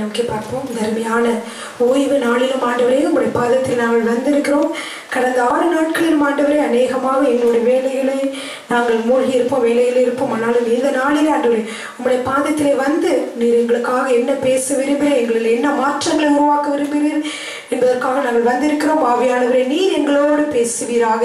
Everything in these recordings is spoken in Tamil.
நோக்கி பார்ப்போம். தர்மையான ஓய்வு நாளிலும் ஆண்டவரே உங்களுடைய பாதத்தில் நாங்கள் வந்திருக்கிறோம். கடந்த 6 நாட்களிலும் ஆண்டவரே அநேகமாக எங்களுடைய வேலைகளை நாங்கள் மூழ்கி இருப்போம், வேலையில் இருப்போம். ஆனாலும் இந்த நாளிலே ஆண்டவரே உங்களுடைய பாதத்திலே வந்து நீர் எங்களுக்காக என்ன பேச விரும்புகிறேன், எங்களில் என்ன மாற்றங்களை உருவாக்க விரும்புகிறீர்கள் என்பதற்காக நாங்கள் வந்திருக்கிறோம். ஆவியானவரே நீர் எங்களோடு பேசுவீராக,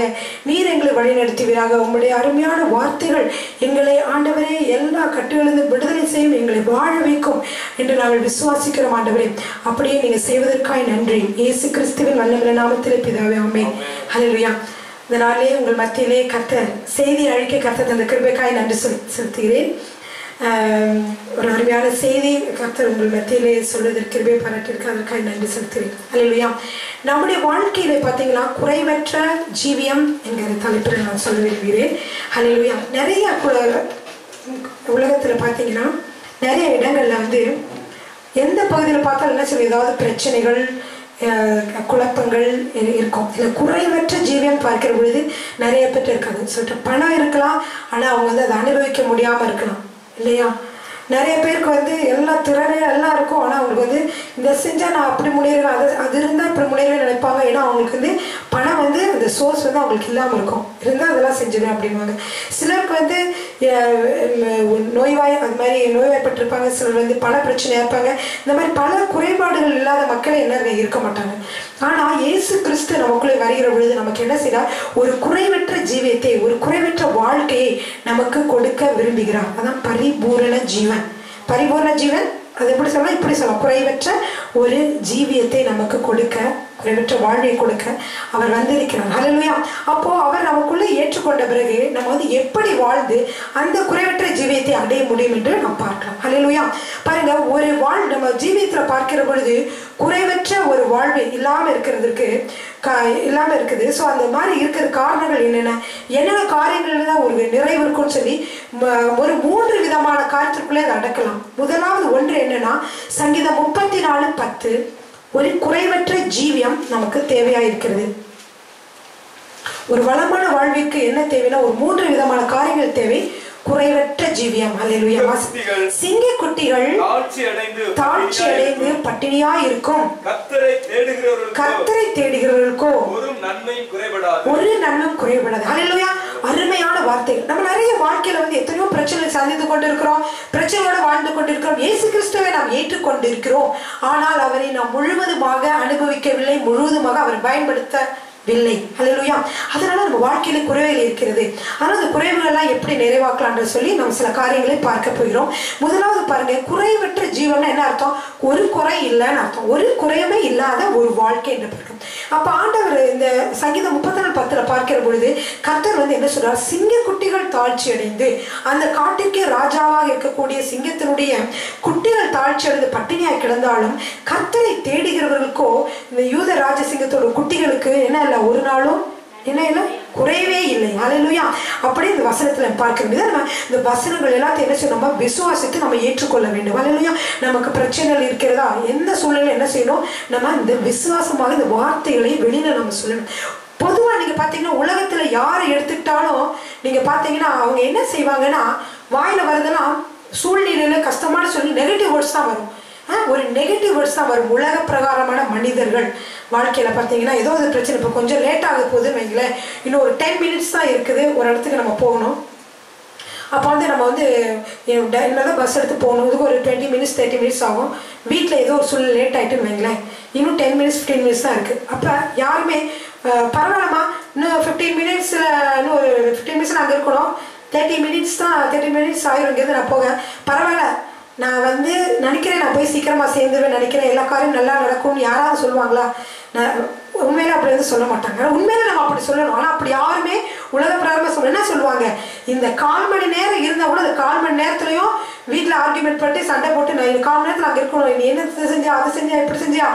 நீர் எங்களை வழிநடத்துவீராக. உங்களுடைய அருமையான வார்த்தைகள் எங்களை ஆண்டவரே எல்லா கட்டுகளிலிருந்து விடுதலை செய்யும், எங்களை வாழ வைக்கும் என்று நாங்கள் விசுவாசிக்கிறோம். ஆண்டவரே அப்படியே நீங்கள் செய்வதற்காக நன்றி. இயேசு கிறிஸ்துவின் வல்லமையுள்ள நாமத்திலே பிதாவே, ஆமென். ஹல்லேலூயா. இந்த நாளிலே உங்கள் மத்தியிலே கர்த்தர் செய்தி அழிக்க கர்த்தர் தந்த கிருபைக்காய் நன்றி செலுத்துகிறேன். ஒரு அருமையான செய்தி கர்த்தர் உங்கள் மத்தியிலே சொல்வதற்கு கிருபை பாராட்டியிருக்க அதற்காக நன்றி செலுத்துகிறேன். ஹல்லேலூயா. நம்முடைய வாழ்க்கையில பார்த்தீங்கன்னா குறைவற்ற ஜீவியம் என்கிற தலைப்பில் நான் சொல்ல விரும்புகிறேன். ஹல்லேலூயா. நிறைய உலகத்தில் பார்த்தீங்கன்னா நிறைய இடங்களில் வந்து எந்த பகுதியில் பார்த்தாலும் என்ன சொல்லி ஏதாவது பிரச்சனைகள் குழப்பங்கள் இருக்கும். இல்லை குறைவற்ற ஜீவியம் பார்க்கிற பொழுது நிறைய பேர் இருக்காது. சொல்லிட்டு பணம் இருக்கலாம், ஆனால் அவங்க வந்து அதை அனுபவிக்க முடியாமல் இருக்கலாம் இல்லையா? நிறைய பேருக்கு வந்து எல்லா திறமையும் எல்லாம் இருக்கும், ஆனால் அவங்களுக்கு வந்து இந்த செஞ்சால் நான் அப்படி முன்னேறுவேன், அது இருந்தால் இப்படி முன்னேறுவேன் நினைப்பாங்க. ஏன்னா அவங்களுக்கு வந்து பணம் வந்து அந்த சோர்ஸ் வந்து அவங்களுக்கு இல்லாமல் இருக்கும், இருந்தால் அதெல்லாம் செஞ்சுருவேன் அப்படின்வாங்க. சிலருக்கு வந்து நோய்வாய் அது மாதிரி நோய்வாய்ப்பட்டிருப்பாங்க, சிலர் வந்து பல பிரச்சனையாக இருப்பாங்க. இந்த மாதிரி பல குறைபாடுகள் இல்லாத மக்களே என்ன இருக்க மாட்டாங்க. ஆனால் இயேசு கிறிஸ்து நமக்குள்ளே வருகிற பொழுது நமக்கு என்ன செய்யறார்? ஒரு குறைவற்ற ஜீவியத்தை, ஒரு குறைவற்ற வாழ்க்கையை நமக்கு கொடுக்க விரும்புகிறார். அதான் பரிபூரண ஜீவன். பரிபூர்ண ஜீவன் அது எப்படி சொல்லலாம்? இப்படி சொல்லலாம், குறைவற்ற ஒரு ஜீவியத்தை நமக்கு கொடுக்க, குறைவற்ற வாழ்வை கொடுக்க அவர் வந்திருக்கிறார். ஹல்லேலூயா. அப்போ அவர் நமக்குள்ளே ஏற்றுக்கொண்ட பிறகு நம்ம வந்து எப்படி வாழ்ந்து அந்த குறைவற்ற ஜீவியத்தை அடைய முடியும் என்று நாம் பார்க்கலாம். ஹல்லேலூயா. பாருங்க, ஒரு நம்ம ஜீவியத்தில் பார்க்கிற பொழுது குறைவற்ற ஒரு வாழ்வு இல்லாமல் இருக்கிறதுக்கு இல்லாமல் இருக்குது. ஸோ அந்த மாதிரி இருக்கிற காரணங்கள் என்னென்ன காரியங்கள் தான் ஒரு நிறைவு இருக்குன்னு சொல்லி ஒரு 3 விதமான காரியத்திற்குள்ளே அதை அடக்கலாம். முதலாவது ஒன்று என்னன்னா, சங்கீதம் 34:10 ஒரு குறைவற்ற ஜீவியம் நமக்கு தேவையாக இருக்கிறது. ஒரு வளமான வாழ்விற்கு என்ன தேவைன்னா ஒரு 3 விதமான காரியங்கள் தேவை. குறைவற்ற ஜீவியம். ஹல்லேலூயா. சிங்க குட்டிகள் தாழ்ச்சி அடைந்து பட்டினியா இருக்கும். கர்த்தரை தேடுகிறவர்களுக்கோ ஒரு நன்மையும் குறைபடாது. ஹல்லேலூயா. அருமையான வார்த்தைகள். நம்ம நிறைய வாழ்க்கையில வந்து எத்தனையோ பிரச்சனை சந்தித்து கொண்டிருக்கிறோம், பிரச்சனையோட வாழ்ந்து கொண்டிருக்கிறோம். இயேசு கிறிஸ்துவை நாம் ஏற்றுக்கொண்டிருக்கிறோம், ஆனால் அவரை நாம் முழுவதுமாக அனுபவிக்கவில்லை, முழுவதுமாக அவர் பயன்படுத்தவில்லை. ஹல்லேலூயா. அதனால நம்ம வாழ்க்கையில குறைவுகள் இருக்கிறது. ஆனால் அந்த குறைவுகள் எல்லாம் எப்படி நிறைவாக்கலாம்னு சொல்லி நம்ம சில காரியங்களை பார்க்க போகிறோம். முதலாவது பாருங்க, குறைவற்ற ஜீவன் என்ன அர்த்தம்? ஒரு குறை இல்லைன்னு அர்த்தம், ஒரு குறையுமே இல்லாத ஒரு வாழ்க்கை என்று பார்க்கணும். அப்ப ஆண்டவர் இந்த சங்கீதம் 34:10 பார்க்கிற பொழுது கர்த்தர் வந்து என்ன சொல்றார்? சிங்க குட்டிகள் தாழ்ச்சி அடைந்து, அந்த காட்டிற்கே ராஜாவாக இருக்கக்கூடிய சிங்கத்தினுடைய குட்டிகள் தாழ்ச்சி அடைந்து பட்டினியாய் கிடந்தாலும் கர்த்தரை தேடுகிறவர்களுக்கோ, இந்த யூத ராஜசிங்கத்தோட குட்டிகளுக்கு என்ன இல்லை, ஒரு நாளும் என்ன இல்லை, குறைவே இல்லை. ஹல்லேலூயா. அப்படி இந்த வசனத்துல பார்க்கிறோம். நம்ம இந்த வசனங்கள் எல்லாத்தையும் என்ன செய்யணும்? நம்ம விசுவாசித்து நம்ம ஏற்றுக்கொள்ள வேண்டும். ஹல்லேலூயா. நமக்கு பிரச்சனைகள் இருக்கிறதா, எந்த சூழ்நிலை என்ன செய்யணும்? நம்ம இந்த விசுவாசமாக இந்த வார்த்தைகளை வெளியில நம்ம சொல்லணும். பொதுவா நீங்க பாத்தீங்கன்னா உலகத்துல யாரை எடுத்துக்கிட்டாலும் நீங்க பாத்தீங்கன்னா அவங்க என்ன செய்வாங்கன்னா, வாயில வருதெல்லாம் சூழ்நிலையில கஷ்டமான சொல்லி நெகட்டிவ் வேர்ட்ஸ் தான் வரும். ஒரு நெகட்டிவ் வேர்ட்ஸ் தான் வரும். உலக பிரகாரமான மனிதர்கள் வாழ்க்கையில் பார்த்தீங்கன்னா ஏதோ ஒரு பிரச்சனை, இப்போ கொஞ்சம் லேட் ஆக போகுதுன்னு வைங்களேன், இன்னும் ஒரு 10 மினிட்ஸ் தான் இருக்குது ஒரு இடத்துக்கு நம்ம போகணும். அப்போ வந்து நம்ம வந்து என்னதான் பஸ் எடுத்து போகணும், இதுக்கு ஒரு 20 மினிட்ஸ் 30 மினிட்ஸ் ஆகும். வீட்டில் ஏதோ ஒரு சூழ்நிலை லேட் ஆகிட்டுன்னு வைங்களேன், இன்னும் 10 மினிட்ஸ் 15 மினிட்ஸ் தான் இருக்குது. அப்போ யாருமே பரவாயில்லம்மா இன்னும் 15 மினிட்ஸில் இன்னும் ஒரு 15 மினிட்ஸில் அங்கே இருக்கணும், 30 மினிட்ஸ் ஆகிருங்கிறது நான் போக பரவாயில்ல, நான் வந்து நினைக்கிறேன் நான் போய் சீக்கிரமாக சேர்ந்துருவேன் நினைக்கிறேன், எல்லா காரியம் நல்லா நடக்கும்னு யாராவது சொல்லுவாங்களா? உண்மையில அப்படி வந்து சொல்ல மாட்டாங்க. உண்மையில நம்ம அப்படி சொல்லணும். ஆனால் அப்படி யாருமே உலக பிரகாரமாக என்ன சொல்லுவாங்க, இந்த 1/4 மணி நேரம் இருந்தால் கூட அந்த 1/4 மணி நேரத்துலையும் வீட்டில் ஆர்குமெண்ட் பண்ணிட்டு சண்டை போட்டு நான் இந்த 1/4 நேரத்தில் அங்கே இருக்கணும், நீ என்ன செஞ்சா அதை செஞ்சா இப்படி செஞ்சா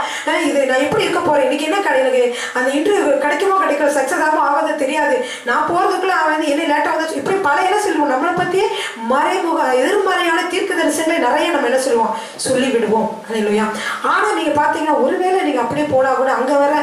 இது நான் எப்படி இருக்க போகிறேன், இன்றைக்கி என்ன எனக்கு அந்த இன்டர்வியூ கிடைக்குமோ கிடைக்கல, சக்ஸஸ் ஆகும் ஆகாத தெரியாது, நான் போகிறதுக்குள்ள அவன் வந்து என்ன லேட்டாக வந்து இப்படி பல என்ன சொல்லுவோம். நம்மளை பற்றியே எதிர்மறையான தீர்க்க தரிசனங்களை நிறைய நம்ம என்ன சொல்லுவோம், சொல்லிவிடுவோம். ஹல்லேலூயா. ஆனால் நீங்கள் பார்த்தீங்கன்னா ஒருவேளை நீங்கள் அப்படியே போனால் கூட அங்கே வர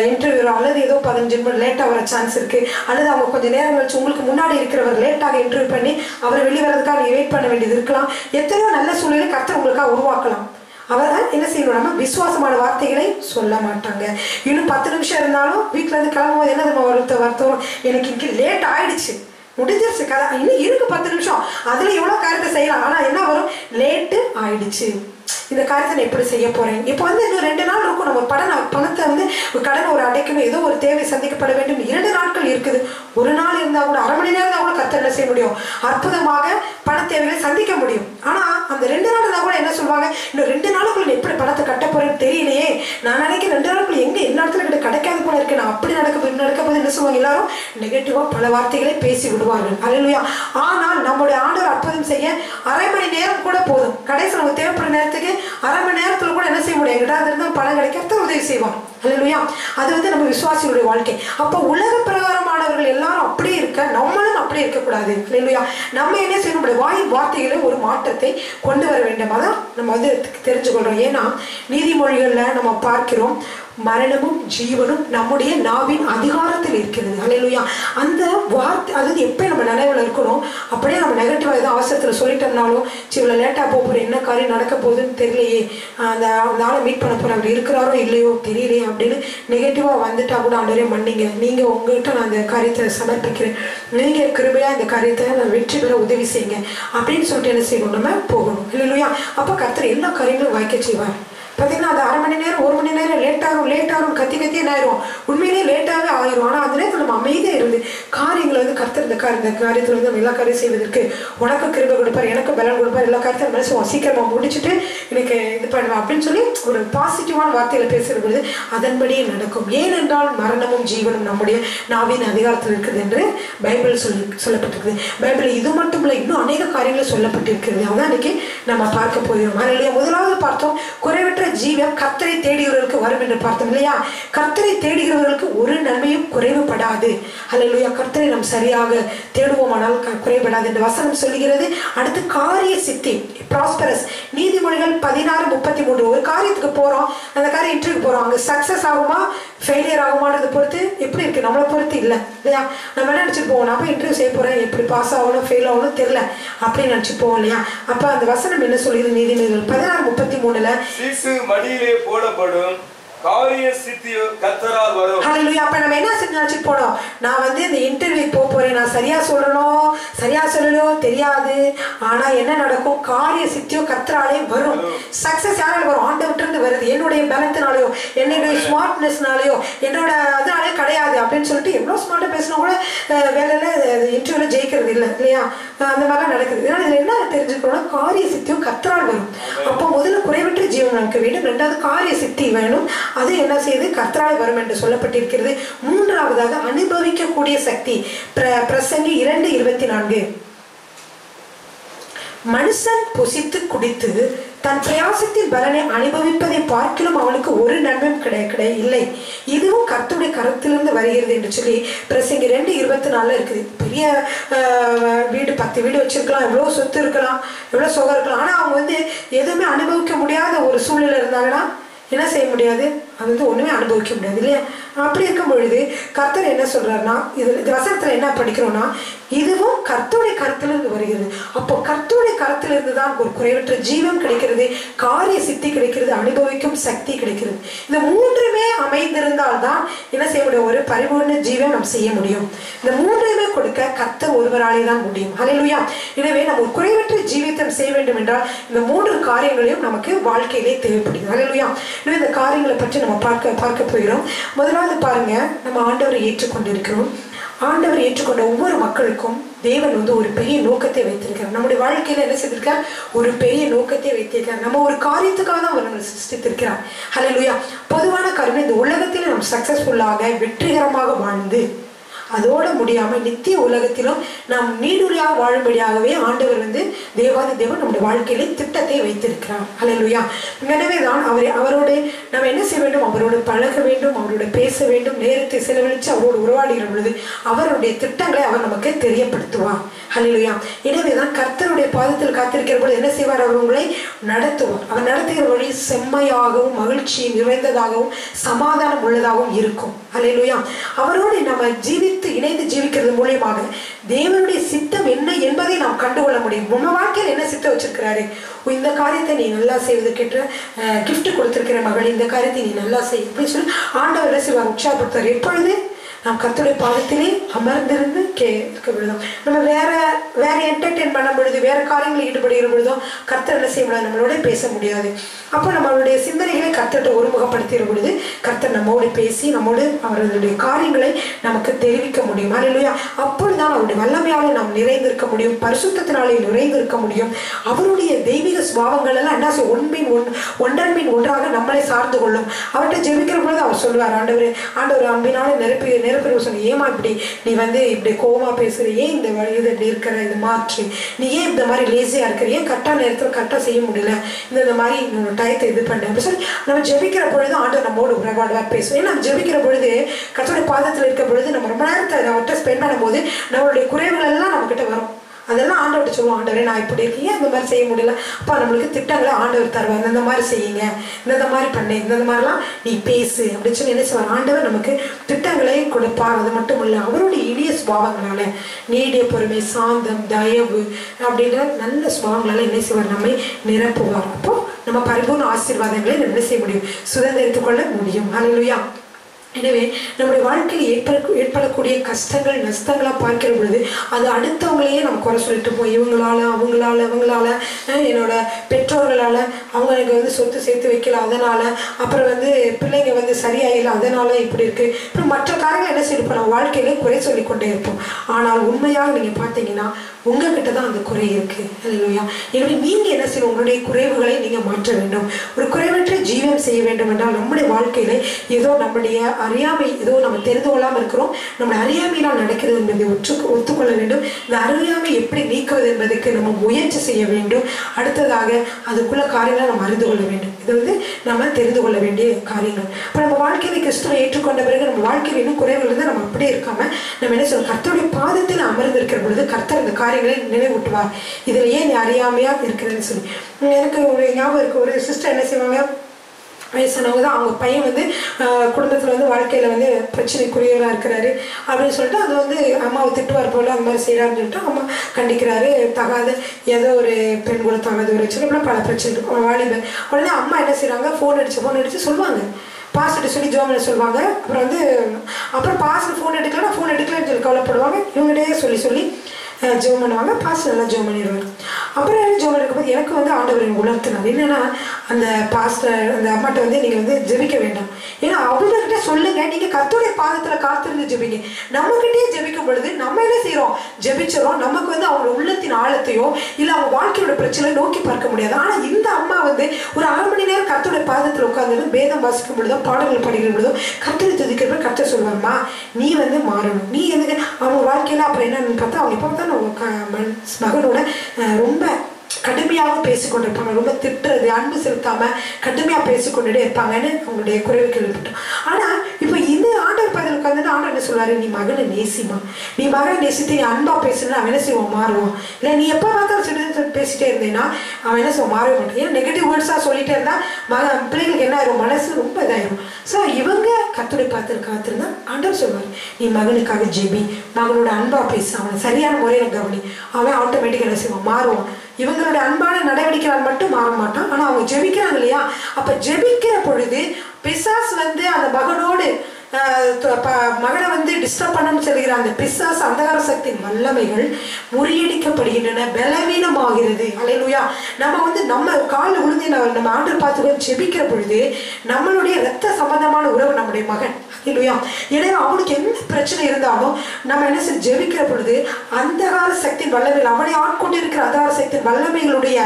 இன்டர்வியூ அல்லது ஏதோ 15 நிமிடம் லேட்டாக வர சான்ஸ் இருக்குது, அல்லது அவங்க கொஞ்சம் நேரம் கழிச்சு உங்களுக்கு முன்னாடி இருக்கிறவர் லேட்டாக இன்டர்வியூ பண்ணி அவர் வெளியே வரதுக்காக நீங்கள் வெயிட் பண்ண வேண்டியது இருக்கலாம். எத்தனையோ நல்ல சூழ்நிலை கர்த்தர் உங்களுக்காக உருவாக்கலாம். அவர் என்ன செய்யணும், நம்ம விசுவாசமான வார்த்தைகளை சொல்ல மாட்டாங்க. இன்னும் 10 நிமிஷம் இருந்தாலும் வீட்டுல இருந்து கிளம்பும்போது என்ன நம்ம வருத்தம், எனக்கு இங்கே லேட் ஆயிடுச்சு, முடிஞ்சிருச்சு கதை, இன்னும் இருக்கு 10 நிமிஷம், அதுல எவ்வளவு காரியத்தை செய்யலாம், ஆனா என்ன வரும், லேட்டு ஆயிடுச்சு, இந்த காரியத்தை நான் எப்படி செய்ய போறேன். இப்போ இன்னும் 2 நாள் இருக்கும், நம்ம பணத்தை கடனை ஒரு அடைக்கணும், ஏதோ ஒரு தேவை சந்திக்கப்பட வேண்டும், 2 நாட்கள் இருக்குது. ஒரு நாள் இருந்தா கூட, அரை மணி நேரம் இருந்தா கூட கர்த்தர் என்ன செய்ய முடியும், அற்புதமாக பண தேவைகளை சந்திக்க முடியும். ஆனா அந்த 2 நாள் இருந்தா கூட என்ன சொல்லுவாங்க, இன்னும் 2 நாளுக்குள்ள எப்படி பணத்தை கட்ட போறேன்னு தெரியலையே, நான் நினைக்கிறேன் 2 நாளுக்குள்ள எங்க எல்லா இடத்துல கிடைக்காது போல இருக்கு, நான் அப்படி நடக்க போது என்ன சொல்லுவாங்க, எல்லாரும் நெகட்டிவா பல வார்த்தைகளை பேசி விடுவார்கள். அல்லேலூயா. ஆனால் நம்முடைய ஆண்டவர் அற்புதம் செய்ய அரை மணி நேரம் கூட போதும். கடைசி நமக்கு தேவைப்படுற நேரத்துக்கு அரை மணி நேரத்துல கூட என்ன செய்ய முடியும், எங்கிட்ட இருந்தால் பணம் கிடைக்க உதவி செய்வார். அல்லேலூயா. அது நம்ம விசுவாசிகளுடைய வாழ்க்கை. அப்போ உலக பிரகாரமானவர்கள் எல்லாரும் அப்படியே இருக்க, நம்மளும் அப்படியே இருக்கக்கூடாது. அல்லேலூயா. நம்ம என்ன செய்யணும், நம்முடைய வார்த்தைகளை ஒரு மாற்றத்தை கொண்டு வர வேண்டும். அதான் நம்ம தெரிஞ்சுக்கொள்றோம். ஏன்னா நீதிமொழிகள்ல நம்ம பார்க்கிறோம், மரணமும் ஜீவனும் நம்முடைய நாவின் அதிகாரத்தில் இருக்கிறது. அல்லேலூயா. அந்த வார்த்தை அது எப்போ நம்ம நினைவில் இருக்கணும். அப்படியே நம்ம நெகட்டிவா ஏதோ அவசரத்தில் சொல்லிட்டோம்னாலும், இவ்வளோ லேட்டாக போகிறேன், என்ன காரியம் நடக்க போகுதுன்னு தெரியலையே, அந்த ஆளை மீட் பண்ண போகிறேன், அப்படி இருக்கிறாரோ இல்லையோ தெரியலையே அப்படின்னு நெகட்டிவாக வந்துட்டா கூட, ஆண்டவரே மன்னிங்க, நீங்கள் உங்கள்கிட்ட நான் அந்த காரியத்தை சமர்ப்பிக்கிறேன், நீங்கள் கிருபையாக இந்த காரியத்தை நான் வெற்றி பெற உதவி செய்யுங்க அப்படின்னு சொல்லிட்டு என்ன செய்யணும், நம்ம போகணும். அல்லேலூயா. அப்போ கர்த்தர் எல்லா காரியங்களும் வாய்க்க செய்வார். பார்த்தீங்கன்னா அது அரை மணி நேரம் 1 மணி நேரம் லேட் ஆகும் கத்தி என்ன ஆயிரும், உண்மையிலேயே லேட்டாகவே ஆயிரும். ஆனால் அந்த நேரத்தில் நம்ம அமைதியாக இருந்து காரியங்களை கர்த்தர் இந்த காரியத்தில் நம்ம எல்லா காரியம் செய்வதற்கு உனக்கு கிருபை கொடுப்பார், எனக்கு பலன் கொடுப்பார், எல்லா காரியத்தையும் மனசு சீக்கிரமாக முடிச்சுட்டு எனக்கு இது பண்ணுவேன் அப்படின்னு சொல்லி ஒரு பாசிட்டிவான வார்த்தையில் பேசுகிற பொழுது அதன்படியே நடக்கும். ஏனென்றால் மரணமும் ஜீவனும் நம்முடைய நாவின் அதிகாரத்தில் இருக்குது என்று பைபிள் சொல்லப்பட்டிருக்குது. பைபிள் இது மட்டும் இல்லை, இன்னும் அநேக காரியங்கள் சொல்லப்பட்டிருக்கிறது. அதான் இன்னைக்கு நம்ம பார்க்க போகிறோம். அதனால முதலாவது பார்த்தோம், குறைவற்ற ஜீவன் கர்த்தரை தேடுகிறவர்களுக்கு வரும் என்று பார்த்தோம் இல்லையா. கர்த்தரை தேடுகிறவர்களுக்கு ஒரு நன்மையும் குறைவுபடாது. அல்லேலூயா. கர்த்தரை நாம் சரியாக தேடுவோமானால் குறைபடாது என்று வசனம் சொல்லுகிறது. அடுத்து காரிய சித்தி, ப்ராஸ்பரஸ். நீதிமொழிகள் 16:33. ஒரு காரியத்துக்கு போறோம், அந்த காரியம் இன்டர்வியூ போறோம், அங்க சக்சஸ் ஆகுமா ஃபெயிலியர் ஆகுமான்றதை பொறுத்து எப்படி இருக்கு, நம்மளை பொறுத்து இல்லை இல்லையா. நம்ம என்ன நினைச்சிட்டு போவோம், நான் போய் இன்டர்வியூ செய்ய போறேன், எப்படி பாஸ் ஆகணும் ஃபெயில் ஆகணும் தெரியல அப்படின்னு நினைச்சிட்டு போவோம் இல்லையா. அப்ப அந்த வசனம் என்ன சொல்லுது, நீதிமொழிகள் 16:33 மடியிலே போடப்படும் காரிய சித்தியோ கர்த்தரால் வரும். ஹல்லேலூயா. அப்ப நம்ம என்ன நினைச்சு போனோம், நான் இந்த இன்டர்வியூ போறேன், நான் சரியா சொல்லலையோ தெரியாது, ஆனா என்ன நடக்கும், காரிய சித்தியோ கர்த்தராலே வரும். சக்சஸ் யாரால வரும், ஆண்டவர்ட்ட இருந்து வருது. என்னுடைய பலத்தினாலேயோ என்னுடைய ஸ்மார்ட்னஸ்னாலேயோ என்னோட அதனாலே கிடையாது அப்படின்னு சொல்லிட்டு எவ்வளவு ஸ்மார்ட்டா பேசினா கூட வேலையில இன்டர்வியூல ஜெயிக்கிறது இல்லை இல்லையா. அந்த மாதிரிலாம் நடக்குது. இதனால இதுல என்ன தெரிஞ்சுக்கணும்னா, காரிய சித்தியோ கர்த்தரால் வரும். அப்போ முதல்ல குறைவற்ற ஜீவன் நமக்கு வேண்டும், 2வது காரிய சித்தி வேணும், அது என்ன செய்யுது, கர்த்தரால் வரும் என்று சொல்லப்பட்டிருக்கிறது. 3வதாக அனுபவிக்கக்கூடிய சக்தி. பிரசங்கி 2:24 மனுஷன் புசித்து குடித்து தன் பிரயாசத்தின் பலனை அனுபவிப்பதை பார்க்கிலும் அவனுக்கு ஒரு நன்மையும் கிடையாது இல்லை, இதுவும் கர்த்தருடைய கரத்திலிருந்து வருகிறது என்று சொல்லி பிரசங்கி 2:24 இருக்குது. பெரிய வீடு 10 வீடு வச்சிருக்கலாம், எவ்வளோ சொத்து இருக்கலாம், எவ்வளோ சுகம் இருக்கலாம், ஆனால் அவங்க எதுவுமே அனுபவிக்க முடியாத ஒரு சூழ்நிலை இருந்தாங்கன்னா என்ன செய்ய முடியாது, அது ஒண்ணுமே அனுபவிக்க முடியாது இல்லையா. அப்படி இருக்கும் பொழுது கர்த்தர் என்ன சொல்றாருன்னா, இது வசனத்துல என்ன படிக்கிறோம்னா, இதுவும் கர்த்தருடைய கருத்திலிருந்து வருகிறது. அப்போ கர்த்தருடைய கருத்திலிருந்து தான் ஒரு குறைவற்ற ஜீவன் கிடைக்கிறது, காரிய சித்தி கிடைக்கிறது, அனுபவிக்கும் சக்தி கிடைக்கிறது. இந்த 3மே அமைந்திருந்தால் தான் என்ன செய்ய முடியும், ஒரு பரிபூர்ண ஜீவன் நாம் செய்ய முடியும். இந்த 3மே கொடுக்க கர்த்தர் ஒருவராலே தான் முடியும். ஹல்லேலூயா. எனவே நம்ம ஒரு குறைவற்ற ஜீவிதம் செய்ய வேண்டும் என்றால் இந்த 3 காரியங்களையும் நமக்கு வாழ்க்கையிலே தேவைப்படுகிறது. ஹல்லேலூயா. எனவே இந்த காரியங்களை பற்றி நம்ம பார்க்க போகிறோம். முதலாவது பாருங்க, நம்ம ஆண்டவரை ஏற்றுக்கொண்டிருக்கிறோம். ஆண்டவர் ஏற்றுக்கொண்ட ஒவ்வொரு மக்களுக்கும் தேவன் ஒரு பெரிய நோக்கத்தை வைத்திருக்கிறார். நம்முடைய வாழ்க்கையில என்ன செய்திருக்கார், ஒரு பெரிய நோக்கத்தை வைத்திருக்கிறார். நம்ம ஒரு காரியத்துக்காக தான் அவர் நம்மளை சிருஷ்டித்திருக்கிறார். ஹல்லேலூயா. பொதுவான காரணம், இந்த உலகத்தில் நம்ம சக்சஸ்ஃபுல்லாக வெற்றிகரமாக வாழ்ந்து அதோட முடியாம நித்திய உலகத்திலும் நாம் நீடுரையாக வாழும்படியாகவே ஆண்டவர் தேவாதி தேவன் நம்முடைய வாழ்க்கையில திட்டத்தை வைத்திருக்கிறார். ஹல்லேலூயா. எனவேதான் அவரோடு நம்ம என்ன செய்ய வேண்டும், அவரோடு பழக வேண்டும், அவரோடு பேச வேண்டும், நேரத்தை செலவழித்து அவரோடு உருவாடுகிற பொழுது அவருடைய திட்டங்களை அவர் நமக்கு தெரியப்படுத்துவார். ஹல்லேலூயா. எனவேதான் கர்த்தருடைய பாதத்தில் காத்திருக்கிற பொழுது என்ன செய்வார், அவர் உங்களை நடத்துவார். அவர் நடத்துகிற வழி செம்மையாகவும் மகிழ்ச்சி நிறைந்ததாகவும் சமாதானம் உள்ளதாகவும் இருக்கும். ஹல்லேலூயா. அவரோடு நம்ம ஜீவித்து ஒருமித்து இணைந்து ஜீவிக்கிறது மூலியமாக தேவனுடைய சித்தம் என்ன என்பதை நாம் கண்டுகொள்ள முடியும். உங்க வாழ்க்கையில் என்ன சித்தம் வச்சிருக்கிறாரு, இந்த காரியத்தை நீ நல்லா செய்வதற்கேற்ற கிஃப்ட் கொடுத்திருக்கிற மகள், இந்த காரியத்தை நீ நல்லா செய் அப்படின்னு சொல்லி ஆண்டவர் என்ன செய்வார், உற்சாகப்படுத்துவார். எப்பொழுது நாம் கர்த்தருடைய பாதத்திலே அமர்ந்திருந்து இருக்க பொழுதும், நம்ம வேற என்டர்டெயின் பண்ண பொழுது, வேற காரியங்களில் ஈடுபடுகிற பொழுதும் கர்த்தர் என்ன செய்ய முடியாது, நம்மளோட பேச முடியாது. அப்போ நம்மளுடைய சிந்தனைகளை கர்த்தர்கிட்ட ஒருமுகப்படுத்துகிற பொழுது கர்த்தர் நம்மோடு பேசி நம்மோடு அவர்களுடைய காரியங்களை நமக்கு தெரிவிக்க முடியும். அல்லேலூயா. அப்பொழுதுதான் அவருடைய வல்லமையாலே நாம் நிறைந்திருக்க முடியும், பரிசுத்தத்தினாலே நிறைந்திருக்க முடியும். அவருடைய தெய்வீக சுபாவங்கள் எல்லாம் என்ன செய்யும், ஒன்றன் பின் ஒன்றாக நம்மளை சார்ந்து கொள்ளும். அவர்கிட்ட ஜெபிக்கிற பொழுது அவர் சொல்லுவார், ஆண்டவர் அன்பினாலே நிரப்பி சொன்ன, ஏமா இப்படி நீ இப்படி கோவமா பேசுற, ஏன் இந்த வழி இது இப்படி இருக்கிற, இது மாற்று, நீ ஏன் இந்த மாதிரி லேசியா இருக்கிற, ஏன் கரெக்டா நேரத்தில் கரெக்டா செய்ய முடியல, இந்த மாதிரி டயத்தை இது பண்ண அப்படி சொல்லி நம்ம ஜெபிக்கிற பொழுது ஆண்டவர் நம்மோடு உறவாடுவார், பேசுவோம். ஏன்னா நம்ம ஜெபிக்கிற பொழுது கர்த்தருடைய பாதத்தில் இருக்கிற பொழுது நம்ம ரொம்ப நேரத்தை அவர்கிட்ட ஸ்பெண்ட் பண்ணும் போது நம்மளுடைய குறைவுகள் எல்லாம் நம்ம கிட்ட வரும். அதெல்லாம் ஆண்டவர்கிட்ட சொல்லுவோம், ஆண்டவரே நான் இப்படி இருக்கீங்க, இந்த மாதிரி செய்ய முடியல, அப்போ நம்மளுக்கு திட்டங்களை ஆண்டவர் தருவார், இந்த மாதிரி செய்யுங்க, இந்த மாதிரி பண்ணு, இந்த மாதிரிலாம் நீ பேசு அப்படின்னு சொல்லி என்ன செய்வார், ஆண்டவர் நமக்கு திட்டங்களை கொடுப்பார். அது மட்டும் இல்லை, அவருடைய இனிய சுபாவங்களால, நீடிய பொறுமை, சாந்தம், தயவு அப்படின்ற நல்ல சுபாவங்களால என்ன செய்வார், நம்மை நிரப்புவார். அப்போ நம்ம பரிபூர்ண ஆசீர்வாதங்களை என்ன செய்ய முடியும், சுதந்திரித்துக் கொள்ள முடியும். அல்லேலூயா. எனவே நம்முடைய வாழ்க்கையில் ஏற்படக்கூடிய கஷ்டங்கள் நஷ்டங்களாக பார்க்கிற பொழுது அது அடுத்தவங்களையே நம்ம குறை சொல்லிட்டு போய், அவங்களால என்னோட பெற்றோர்களால் அவங்க எனக்கு சொத்து சேர்த்து வைக்கல, அதனால் அப்புறம் பிள்ளைங்க சரியாயில்லை, அதனால் இப்படி இருக்குது, அப்புறம் மற்ற காரியங்கள் என்ன செய்யப்போம், நம்ம வாழ்க்கையிலே குறை சொல்லிக்கொண்டே இருப்போம். ஆனால் உண்மையாக நீங்கள் பார்த்தீங்கன்னா உங்ககிட்ட தான் அந்த குறை இருக்குது. அல்லேலூயா. எனவே நீங்கள் என்ன செய்யணும், உங்களுடைய குறைவுகளை நீங்கள் மாற்ற வேண்டும். ஒரு குறைவற்ற ஜீவனம் செய்ய வேண்டும் என்றால் நம்முடைய வாழ்க்கையில ஏதோ நம்முடைய அறியாமை, ஏதோ நம்ம தெரிந்து கொள்ளாமல் இருக்கிறோம், நம்முடைய அறியாமையினால் நடக்கிறது என்பதை ஒத்துக்கொள்ள வேண்டும். இந்த அறியாமை எப்படி நீக்குவது என்பதற்கு நம்ம முயற்சி செய்ய வேண்டும். அடுத்ததாக அதுக்குள்ள காரியங்களை நம்ம அறிந்து கொள்ள வேண்டும். இது நம்ம தெரிந்து கொள்ள வேண்டிய காரியங்கள். இப்போ நம்ம வாழ்க்கையில கிறிஸ்துவை ஏற்றுக்கொண்ட பிறகு நம்ம வாழ்க்கையில் இன்னும் குறைவுகள் இருந்தால் நம்ம அப்படியே இருக்காம நம்ம என்ன சொல்றோம், கர்த்தருடைய பாதத்தில் அமர்ந்திருக்கிற பொழுது கர்த்தர் இந்த காரியங்களை நினைவூட்டுவார். இதில் ஏன் நீ அறியாமையாக இருக்கிறேன்னு சொல்லி. எனக்கு ஒரு ஞாபகம் இருக்குது, ஒரு சிஸ்டர் என்ன செய்வாங்க, வயசானவங்க தான், அவங்க பையன் குடும்பத்தில் வாழ்க்கையில் பிரச்சனைக்குரியவராக இருக்கிறாரு அப்படின்னு சொல்லிட்டு அது அம்மாவை திட்டுவார் போல் அந்த மாதிரி செய்கிறாருன்னு சொல்லிட்டு அம்மா கண்டிக்கிறாரு. தகாத ஏதோ ஒரு பெண் கூட தகாத ஒரு சின்ன பல பிரச்சனை இருக்கும் வாலிபர். உடனே அம்மா என்ன செய்கிறாங்க, ஃபோன் அடித்து சொல்லுவாங்க, பாஸ்ட்டு சொல்லி ஜோமனை சொல்லுவாங்க. அப்புறம் பாஸ்ட்டு ஃபோன் எடுக்கலன்னு சொல்லி கவலைப்படுவாங்க. இவங்ககிட்டே சொல்லி ஜோம் பண்ணுவாங்க. பாஸ்டர் நல்லா ஜோம் பண்ணிடுவாங்க. அப்புறம் ஜோம் எடுக்கும்போது எனக்கு ஆண்டவர் உணர்த்தினார் என்னன்னா, அந்த பாஸ்டர் அந்த அம்மாட்ட நீங்கள் ஜெபிக்க வேண்டாம், ஏன்னா அவங்ககிட்ட சொல்லுங்க, நீங்கள் கர்த்தருடைய பாதத்தில் காத்திருந்து ஜெபிங்க. நம்மகிட்டயே ஜெபிக்கும் பொழுது நம்ம என்ன செய்கிறோம், ஜெபிச்சிடும். நமக்கு அவங்க உள்ளத்தின் ஆழத்தையோ இல்லை அவங்க வாழ்க்கையோட பிரச்சனை நோக்கி பார்க்க முடியாது. ஆனால் இந்த அம்மா ஒரு அரை மணி நேரம் கர்த்தருடைய பாதத்தில் உட்காந்து வேதம் வாசிக்கும் பொழுதும் பாடல்கள் படிக்கிற பொழுதும் கர்த்தரை துதிக்கிறப்ப கர்த்தர் சொல்வார்மா, நீ மாறணும், நீ எதுக்கு அவங்க வாழ்க்கையில் அப்புறம் என்னன்னு பார்த்தா அவங்க இப்போ தான் மகனோட ரொம்ப கடுமையாக பேசிக்கொண்டிருப்பாங்க, ரொம்ப திட்டுறது, அன்பு செலுத்தாமல் கடுமையாக பேசிக்கொண்டுட்டே இருப்பாங்கன்னு அவங்களுடைய குறைவு கேள்விப்பட்டோம். ஆனால் இப்போ இது ஆண்டவர் பதில் உட்காந்து ஆண்டவர் என்ன சொல்வார், நீ மகனை நேசிமா, நீ மகனை நேசித்து நீ அன்பாக பேசுனா அவன் என்ன செய்வான், மாறுவான். இல்லை நீ எப்போ பார்த்தாலும் சொல்லி பேசிட்டே இருந்தேன்னா அவன் என்ன செய்வான், மாறவே மாட்டான். ஏன் நெகட்டிவ் வேர்ட்ஸாக சொல்லிட்டே இருந்தால் பிள்ளைங்களுக்கு என்ன ஆயிரும், மனசு ரொம்ப இதாயிரும். ஸோ இவங்க கர்த்தரை காத்திருந்தா ஆண்டவர் சொல்வார், நீ மகனுக்காக ஜெபி, மகனோட அன்பாக பேசு, அவனை சரியான முறையில் கவனி, அவன் ஆட்டோமேட்டிக்காக என்ன செய்வான், மாறுவான். இவங்களோட அன்பான நடவடிக்கைகள் மட்டும் மாற மாட்டான். ஆனால் அவங்க ஜெபிக்கிறாங்க இல்லையா, அப்போ ஜெபிக்கிற பொழுது பிசாசு அந்த மகனோடு மகனை டிஸ்டர்ப் பண்ணணும்னு சொல்லுகிற அந்த பிசாசு அந்தகார சக்தியின் வல்லமைகள் முறியடிக்கப்படுகின்றன, பலவீனமாகிறது. அல்லேலூயா. நம்ம நம்ம காலில் விழுந்து நம்ம ஆண்டவர் பார்த்து ஜெபிக்கிற பொழுது நம்மளுடைய இரத்த சம்பந்தமான உறவு நம்முடைய மகன். அல்லேலூயா. எனவே அவனுக்கு என்ன பிரச்சனை இருந்தாலும் நம்ம என்ன செய்ய ஜெபிக்கிற பொழுது அந்தகார சக்தியின் வல்லமைகள், அவனை ஆட்கொண்டு இருக்கிற அந்தகார சக்தியின் வல்லமைகளுடைய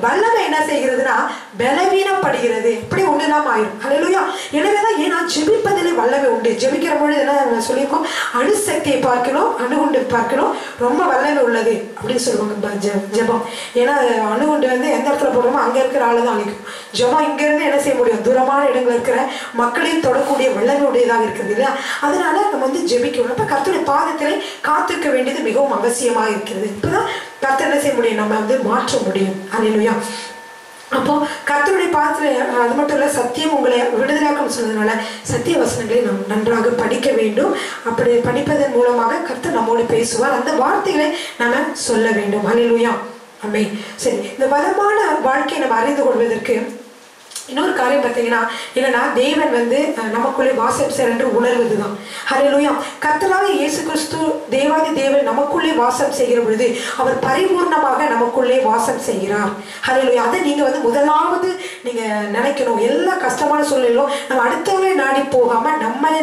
வல்லமை என்ன செய்கிறதுனா பலவீனப்படுகிறது. இப்படி ஒன்றுலாம் ஆயிரும். அல்லேலூயா. எனவேதான் ஏன்னா ஜெபிப்பதிலே வல்லமை உண்டு. ஜெபிக்கிற பொழுது என்ன சொல்லியிருக்கோம், அணுசக்தியை பார்க்கணும், அணுகுண்டு பார்க்கணும், ரொம்ப வல்லமை உள்ளது அப்படின்னு சொல்லுவாங்க ஜெபம். ஏன்னா அணுகுண்டு எந்த இடத்துல போடுறோமோ அங்கே இருக்கிற ஆளு தான் அழிக்கும். ஜெபம் இங்கேருந்து என்ன செய்ய முடியும், தூரமான இடங்கள் இருக்கிற மக்களையும் தொடக்கூடிய வல்லமை உடையதாக இருக்கிறது இல்லையா. அதனால நம்ம ஜெபிக்கணும். அப்போ கர்த்தருடைய பாதத்திலே காத்திருக்க வேண்டியது மிகவும் அவசியமாக இருக்கிறது. இப்போதான் கர்த்தர் என்ன செய்ய முடியும், நம்ம மாற்ற முடியும். அல்லேலூயா. அப்போ கர்த்தருடைய பாதத்தில் அது மட்டும் இல்லை சத்தியம் உங்களை விடுதலாக்கம் சொன்னதுனால சத்திய வசனங்களை நாம் நன்றாக படிக்க வேண்டும். அப்படி படிப்பதன் மூலமாக கர்த்தர் நம்மோடு பேசுவார். அந்த வார்த்தைகளை நம்ம சொல்ல வேண்டும். ஹல்லேலூயா. ஆமென். சரி, இந்த வளமான வாழ்க்கையை நம்ம அறிந்து கொள்வதற்கு இன்னொரு காரியம் பார்த்தீங்கன்னா என்னன்னா, தேவன் நமக்குள்ளே வாசம் செய்ய என்று உணர்வதுதான். ஹல்லேலூயா. கர்த்தராகிய இயேசு கிறிஸ்து தேவாதி தேவன் நமக்குள்ளே வாசம் செய்கிற பொழுது அவர் பரிபூர்ணமாக நமக்குள்ளே வாசம் செய்கிறார். ஹல்லேலூயா. அதை நீங்க முதலாவது நீங்க நினைக்கணும். எல்லா கஷ்டமான சூழ்நிலையிலும் நம்ம அடுத்தவங்களே நாடி போகாம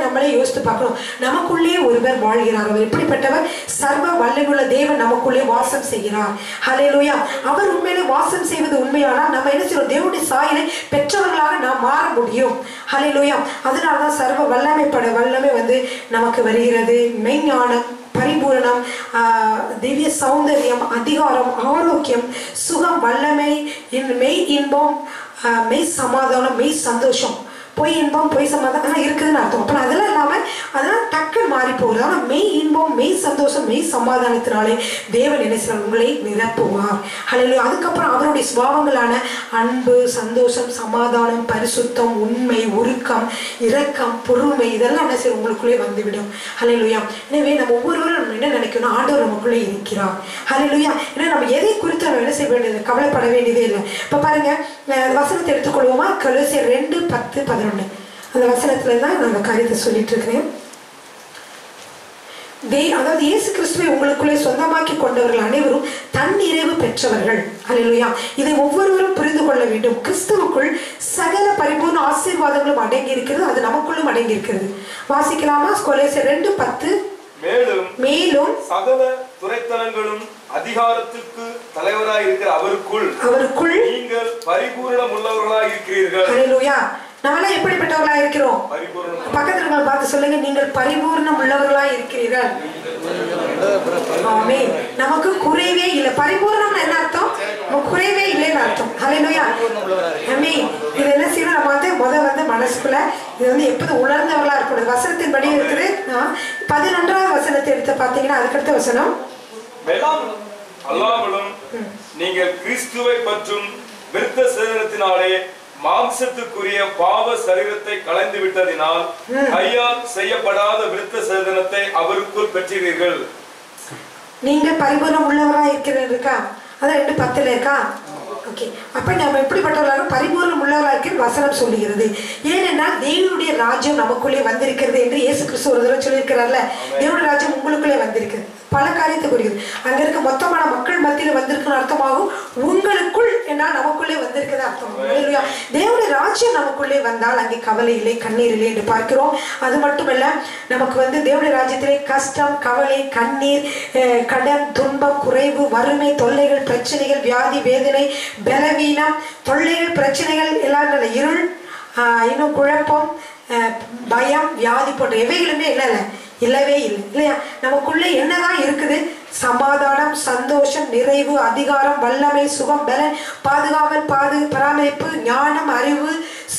நம்மளே யோசித்து பார்க்கணும். நமக்குள்ளே ஒருவர் வாழ்கிறார். அவர் எப்படிப்பட்டவர்? சர்வ வல்லமையுள்ள தேவன் நமக்குள்ளே வாசம் செய்கிறார். ஹல்லேலூயா. அவர் உண்மையிலே வாசம் செய்வது உண்மையானால் நம்ம என்ன செய்யணும்? தேவனுடைய சாயலை பெற்றவர்களாக நாம் மாற முடியும். ஹல்லேலூயா. அதனால்தான் சர்வ வல்லமை நமக்கு வருகிறது. மெய்ஞானம், பரிபூரணம், திவ்ய சௌந்தரியம், அதிகாரம், ஆரோக்கியம், சுகம், வல்லமை, மெய் இன்பம், மெய் சமாதானம், மெய் சந்தோஷம். பொய் இன்பம் பொய் சமாதானம் இருக்குதுன்னு அர்த்தம். அப்புறம் அதெல்லாம் இல்லாமல் அதெல்லாம் டக்குன்னு மாறி போகுது. ஆனால் மெய் இன்பம், மெய் சந்தோஷம், மெய் சமாதானத்தினாலே தேவன் என்ன செய்வார்? உங்களை நிரப்புவார். ஹல்லேலூயா. அதுக்கப்புறம் அவருடைய சுபாவங்களான அன்பு, சந்தோஷம், சமாதானம், பரிசுத்தம், உண்மை, உருக்கம், இரக்கம், பொறுமை இதெல்லாம் என்ன செய்யும்? உங்களுக்குள்ளே வந்துவிடும். ஹல்லேலூயா. எனவே நம்ம ஒவ்வொருவரும் நம்ம என்ன நினைக்கணும்? ஆண்டவர் நமக்குள்ளே இருக்கிறார். ஹல்லேலூயா. ஏன்னா நம்ம எதை குறித்து நம்ம என்ன செய்ய வேண்டியது? கவலைப்பட வேண்டியதே இல்லை. இப்போ பாருங்க, வசனத்தை எடுத்துக்கொள்வோமா? கொலோசியர் 2:10-11 அந்த வசனத்துல தான் நான் காரியத்தை சொல்லிட்டு இருக்கிறேன். அதாவது இயேசு கிறிஸ்துவை உங்களுக்குள்ளே சொந்தமாக்கி கொண்டவர்கள் அனைவரும் தன்னிறைவு பெற்றவர்கள். ஹல்லேலூயா. இதை ஒவ்வொருவரும் புரிந்து கொள்ள வேண்டும். கிறிஸ்துவுக்குள் சகல பரிபூர்ண ஆசீர்வாதங்களும் அடங்கி இருக்கிறது. அது நமக்குள்ளும் அடங்கி இருக்கிறது. வாசிக்கலாமா? கொலோசியர் 2:10. மேலும் சகல துரைத்தனங்களும் அதிகாரத்துக்கு தலைவராய் இருக்கிற அவருக்குள் நீங்கள் பரிபூரணம் உள்ளவர்களாய் இருக்கிறீர்கள். ஹல்லேலூயா. நாம எப்படிப்பட்டவர்களா இருக்கிறோம்? பக்கத்துல இருக்க பார்த்து சொல்லுங்க, நீங்கள் பரிபூர்ணம் உள்ளவர்களா இருக்கிறீர்கள். ஆமென். நமக்கு குறைவே இல்லை. பரிபூர்ணம் என்ன அர்த்தம்? குறைவே இல்லைன்னு அர்த்தம். ஹல்லேலூயா. ஆமென். இது என்ன செய்யணும்? நம்ம மனசுக்குள்ள இது எப்போது உணர்ந்தவர்களா இருக்கணும். வசனத்தின் படி இருக்குது. 11வது வசனத்தை எடுத்து பார்த்தீங்கன்னா அதுக்கடுத்த வசனம், அல்லாமலும் நீங்கள் கிறிஸ்துவை பற்றும் விருத்த சேதனத்தினாலே மாம்சத்துக்குரிய பாவ சரீரத்தை களைந்து விட்டதினால் கையால் செய்யப்படாத விருத்த சேதனத்தை அவருக்குள் பெற்றீர்கள். நீங்கள் பரிபூர்ணம் உள்ளவராக இருக்கிறீர்களா? அதான் 2:10 இருக்கா? ஓகே. அப்ப நம்ம எப்படிப்பட்டவர்களாக பரிபூர்ணம் உள்ளவராக இருக்கிற வசனம் சொல்லுகிறது. ஏனென்றால் தேவனுடைய ராஜ்யம் நமக்குள்ளே வந்திருக்கிறது என்று இயேசு கிறிஸ்து ஒரு தடவை சொல்லியிருக்கிறார்ல. தேவனுடைய ராஜ்யம் உங்களுக்குள்ளே வந்திருக்கிறது. பல காரியத்தை குறிக்கிறது. அங்க இருக்க மொத்தமான மக்கள் மத்தியில் வந்திருக்கிற அர்த்தமாகும். உங்களுக்குள் என்ன நமக்குள்ளே வந்திருக்கிறது அர்த்தம். தேவனுடைய ராஜ்யம் நமக்குள்ளே வந்தால் அங்கே கவலை இல்லை, கண்ணீர் இல்லை என்று பார்க்கிறோம். அது மட்டுமல்ல, நமக்கு தேவனுடைய ராஜ்யத்திலே கஷ்டம், கவலை, கண்ணீர், கடன், துன்பம், குறைவு, வறுமை, தொல்லைகள், பிரச்சனைகள், வியாதி, வேதனை, பலவீனம், தொல்லைகள், பிரச்சனைகள், எல்லாம் இருள், இன்னும் குழப்பம், பயம், வியாதி போன்ற எவைகளுமே இல்லவே இல்லை இல்லையா? நமக்குள்ளே என்னதான் இருக்குது? சமாதானம், சந்தோஷம், நிறைவு, அதிகாரம், வல்லமை, சுகம், பலன், பாதுகாவல், பராமரிப்பு, ஞானம், அறிவு,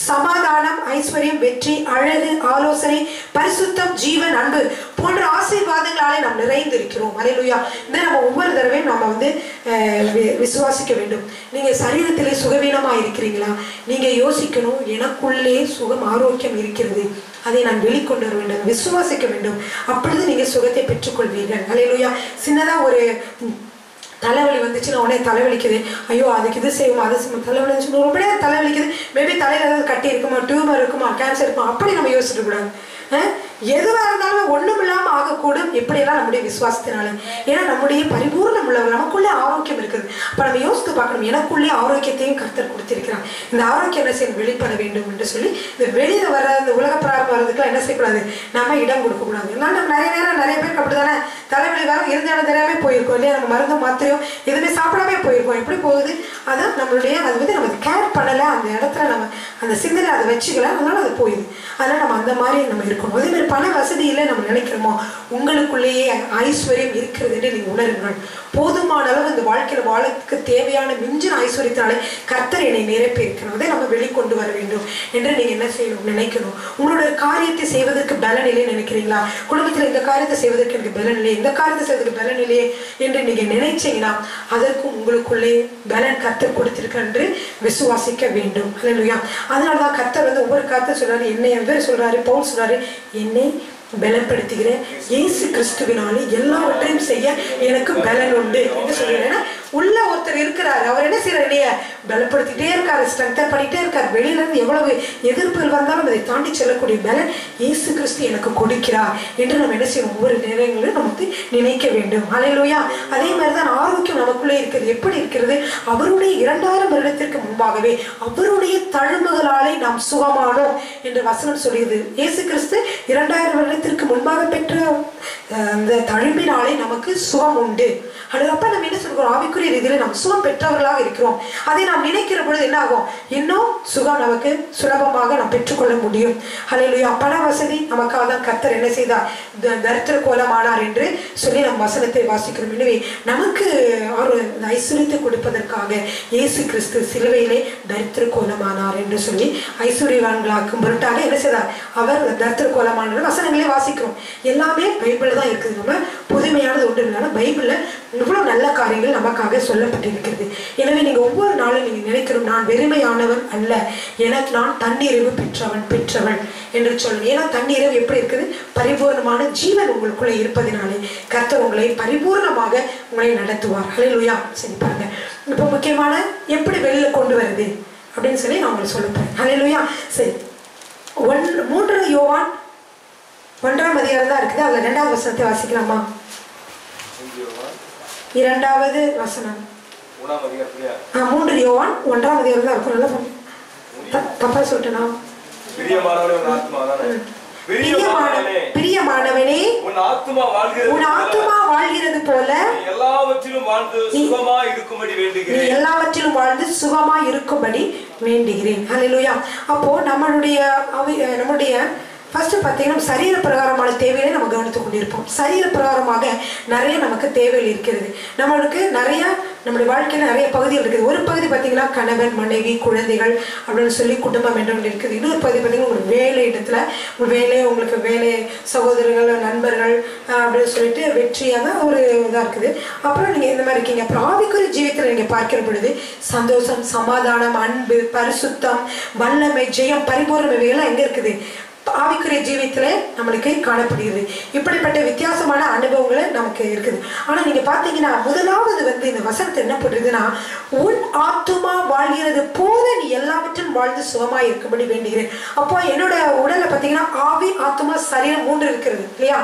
சமாதானம், ஐஸ்வர்யம், வெற்றி, அழகு, ஆலோசனை, பரிசுத்தம், ஜீவன், அன்பு போன்ற ஆசீர்வாதங்களாலே நாம் நிறைந்திருக்கிறோம். ஹல்லேலூயா. இதை நம்ம ஒவ்வொரு தடவையும் நம்ம விசுவாசிக்க வேண்டும். நீங்க சரீரத்திலே சுகவீனமா இருக்கிறீங்களா? நீங்க யோசிக்கணும், எனக்குள்ளே சுகம், ஆரோக்கியம் இருக்கிறது, அதை நான் வெளிக்கொண்டு வர வேண்டும், விசுவாசிக்க வேண்டும். அப்பொழுது நீங்க சுகத்தை பெற்றுக்கொள்வீர்கள். ஹல்லேலூயா. சின்னதா ஒரு தலைவலி வந்துச்சுன்னா உடனே தலைவலிக்குது, ஐயோ அதுக்கு இது செய்வோம், அது செய்வோம், தலைவலி வந்துச்சு, ரொம்ப நேரம் தலைவலிக்குது, மேபி தலையில் ஏதாவது கட்டி இருக்குமா, டியூமர் இருக்குமா, கேன்சர் இருக்குமா, அப்படி நம்ம யோசிச்சுட்டு கூடாது. எதுவாக இருந்தாலும் ஒன்றும் இல்லாமல் ஆகக்கூடும். எப்படியெல்லாம் நம்முடைய விசுவாசத்தினால. ஏன்னா நம்முடைய பரிபூர்ணம் உள்ளவர், நமக்குள்ளே ஆரோக்கியம் இருக்குது. அப்போ நம்ம யோசித்து பார்க்கணும், எனக்குள்ளே ஆரோக்கியத்தையும் கர்த்தர் கொடுத்திருக்கிறான். இந்த ஆரோக்கியம் என்ன செய்ய வெளிப்பட வேண்டும் என்று சொல்லி இந்த வெளியில் வர இந்த உலக பிராரம் வர்றதுக்குலாம் என்ன செய்யக்கூடாது? நம்ம இடம் கொடுக்கக்கூடாது. ஏன்னா நம்ம நிறைய பேருக்கு அப்படி தானே தலைவலி வரும், இருந்த இடம் தெரியாமே போயிருக்கோம் இல்லையா? நம்ம மருந்து மாத்திரையும் எதுவுமே சாப்பிடாமே போயிருக்கோம். எப்படி போகுது? அதான் நம்மளுடைய அது நம்ம கேர் பண்ணலை, அந்த இடத்துல நம்ம அந்த சிந்தனை அதை வச்சுக்கல, அதனால அது போயிடுது. அதனால் நம்ம அந்த மாதிரி நம்ம இருக்கணும். அதே மாதிரி பண வசதி இல்லை நம்ம நினைக்கிறோமோ, உங்களுக்குள்ளேயே ஐஸ்வர்யம் இருக்கிறது என்று நீங்கள் உணருங்கள். போதுமான அளவு இந்த வாழ்க்கையில் வாழத்துக்கு தேவையான மிஞ்சின ஐஸ்வர்யத்தினாலே கர்த்தர் என்னை நிரப்பி இருக்கிறோம், அதை நம்ம வெளிக்கொண்டு வர வேண்டும் என்று நீங்கள் என்ன செய்யணும்? நினைக்கணும். உங்களுடைய காரியத்தை செய்வதற்கு பலன் இல்லைன்னு நினைக்கிறீங்களா? குடும்பத்தில் இந்த காரியத்தை செய்வதற்கு எனக்கு பலன் இல்லையே, இந்த காரியத்தை செய்வதற்கு பலன் இல்லையே என்று நீங்கள் நினைச்சீங்க விசுவாசித்தீங்கன்னா அதற்கு உங்களுக்குள்ளே பலன் கர்த்தர் கொடுத்திருக்க என்று விசுவாசிக்க வேண்டும். அல்லேலூயா. அதனாலதான் கர்த்தர் வந்து ஒவ்வொரு கர்த்தர் சொல்றாரு, என்னை எவர் சொல்றாரு, பவுல் சொல்றாரு, என்னை பலப்படுத்துகிற இயேசு கிறிஸ்துவினாலே எல்லாவற்றையும் செய்ய எனக்கு பலன் உண்டு என்று சொல்றேன். உள்ள ஒருத்தர் இருக்கிறார், அவர் என்ன செய்யறாரு, இல்லையா, பலப்படுத்திட்டே இருக்காரு, ஸ்ட்ரென்தன் பண்ணிட்டே இருக்காரு. வெளியில இருந்து எவ்வளவு எதிர்ப்புகள் வந்தாலும் அதை தாண்டி செல்லக்கூடிய பலன் இயேசு கிறிஸ்து எனக்கு கொடுக்கிறார் என்று நம்ம என்ன செய்யணும், ஒவ்வொரு நேரங்களிலும் நமக்கு நினைக்க வேண்டும். அல்லேலூயா. அதே மாதிரிதான் ஆரோக்கியம் நமக்குள்ளே இருக்கிறது. எப்படி இருக்கிறது? அவருடைய 2000 வருடத்திற்கு முன்பாகவே அவருடைய தழும்புகளாலே நாம் சுகமானோம் என்று வசனம் சொல்லியது. இயேசு கிறிஸ்து 2000 வருடத்திற்கு முன்பாக பெற்ற அந்த தழும்பினாலே நமக்கு சுகம் உண்டு. அப்ப நம்ம என்ன சொல்றோம், ஆவிக்குரிய ரீதியில நாம் சுகம் பெற்றவர்களாக இருக்கிறோம். அதை நாம் நினைக்கிற பொழுது என்ன ஆகும், இன்னும் சுகம் நமக்கு சுலபமாக நாம் பெற்றுக்கொள்ள முடியும். அல்லேலூயா. பண வசதி நமக்காக தான் கர்த்தர் என்ன செய்தார், தரித்திர கோலமானார் என்று சொல்லி நம் வசனத்தை வாசிக்கிறோம். எனவே நமக்கு ஒரு ஐஸ்வர்யத்தை கொடுப்பதற்காக இயேசு கிறிஸ்து சிலுவையிலே தரித்திர கோலமானார் என்று சொல்லி ஐஸ்வர்யவான்களாக்கும் பொருட்டாக என்ன செய்தார், அவர் தரித்திர கோலமானார் வசனங்களே வாசிக்கிறோம். எல்லாமே பைபிள் தான் இருக்குது. நம்ம புதுமையானது ஒன்று இல்லைன்னா பைபிள்ல இவ்வளவு நல்ல காரியங்கள் நமக்காக சொல்லப்பட்டிருக்கிறது. எனவே நீங்க ஒவ்வொரு நாளும் நீங்க நினைக்கிறோம், நான் வெறுமையானவன் அல்ல, எனக்கு நான் தன்னிறைவு பெற்றவன் என்று சொல்லணும். ஏன்னா தன்னிறைவு எப்படி இருக்குது, பரிபூர்ணமான ஜீவன் உங்களுக்குள்ளே இருப்பதினாலே கர்த்தர் உங்களை பரிபூர்ணமாக உங்களை நடத்துவார். அல்லேலூயா. சரி பாருங்க, இப்போ முக்கியமான எப்படி வெளியில கொண்டு வருது அப்படின்னு சொல்லி நான் உங்களுக்கு சொல்ல போறேன். அல்லேலூயா. சரி, 3 யோவான் 1ஆம் அதிகாரம் தான் இருக்குது. அதுல 2வது வசனத்தை வாசிக்கலாமா? 2வது வசனம் 3 யோவான் 1ஆம் அதிகாரம் தான் இருக்கும். நல்லா தப்பா சொல்லிட்டேனா? பிரியமானவனே, உன் ஆத்துமா வாழ்கிறது போல எல்லாவற்றிலும் வாழ்ந்து சுகமாய் இருக்கும்படி வேண்டுகிறேன். அல்லேலூயா. அப்போ நம்மளுடைய ஃபர்ஸ்ட் பார்த்தீங்கன்னா சரீர பிரகாரமான தேவைகளை நம்ம கவனித்துக் கொண்டிருப்போம். சரீர பிரகாரமாக நிறைய நமக்கு தேவைகள் இருக்கிறது. நம்மளுக்கு நிறைய நம்முடைய வாழ்க்கையில் நிறைய பகுதிகள் இருக்குது. ஒரு பகுதி பார்த்தீங்கன்னா கணவன் மனைவி குழந்தைகள் அப்படின்னு சொல்லி குடும்பம் என்று ஒன்று இருக்குது. இன்னொரு பகுதி பார்த்தீங்கன்னா உங்களுக்கு வேலை இடத்துல உங்களுக்கு வேலை சகோதரர்கள் நண்பர்கள் அப்படின்னு சொல்லிட்டு வெற்றியாக ஒரு இதாக இருக்குது. அப்புறம் நீங்கள் இந்த மாதிரி இருக்கீங்க. அப்புறம் ஆவிக்குரிய ஜீவியத்தில் நீங்கள் பார்க்கிற பொழுது சந்தோஷம், சமாதானம், அன்பு, பரிசுத்தம், வல்லமை, ஜெயம், பரிபூர்ணம் இவையெல்லாம் எங்கே இருக்குது? ஆவிக்குரிய ஜீவியத்திலே நம்மளுக்கு காணப்படுகிறது. இப்படிப்பட்ட வித்தியாசமான அனுபவங்களை நமக்கு இருக்குது. ஆனா நீங்க பாத்தீங்கன்னா முதலாவது வந்து இந்த வசனத்தை என்ன போட்டிருக்குன்னா, உன் ஆத்துமா வாழ்கிறது போல நீ எல்லாவற்றும் வாழ்ந்து சுகமாய் இருக்கும்படி வேண்டுகிறேன். அப்போ என்னோட உடல்ல பாத்தீங்கன்னா ஆவி, ஆத்துமா, சரீரம் 3 இருக்கிறது இல்லையா?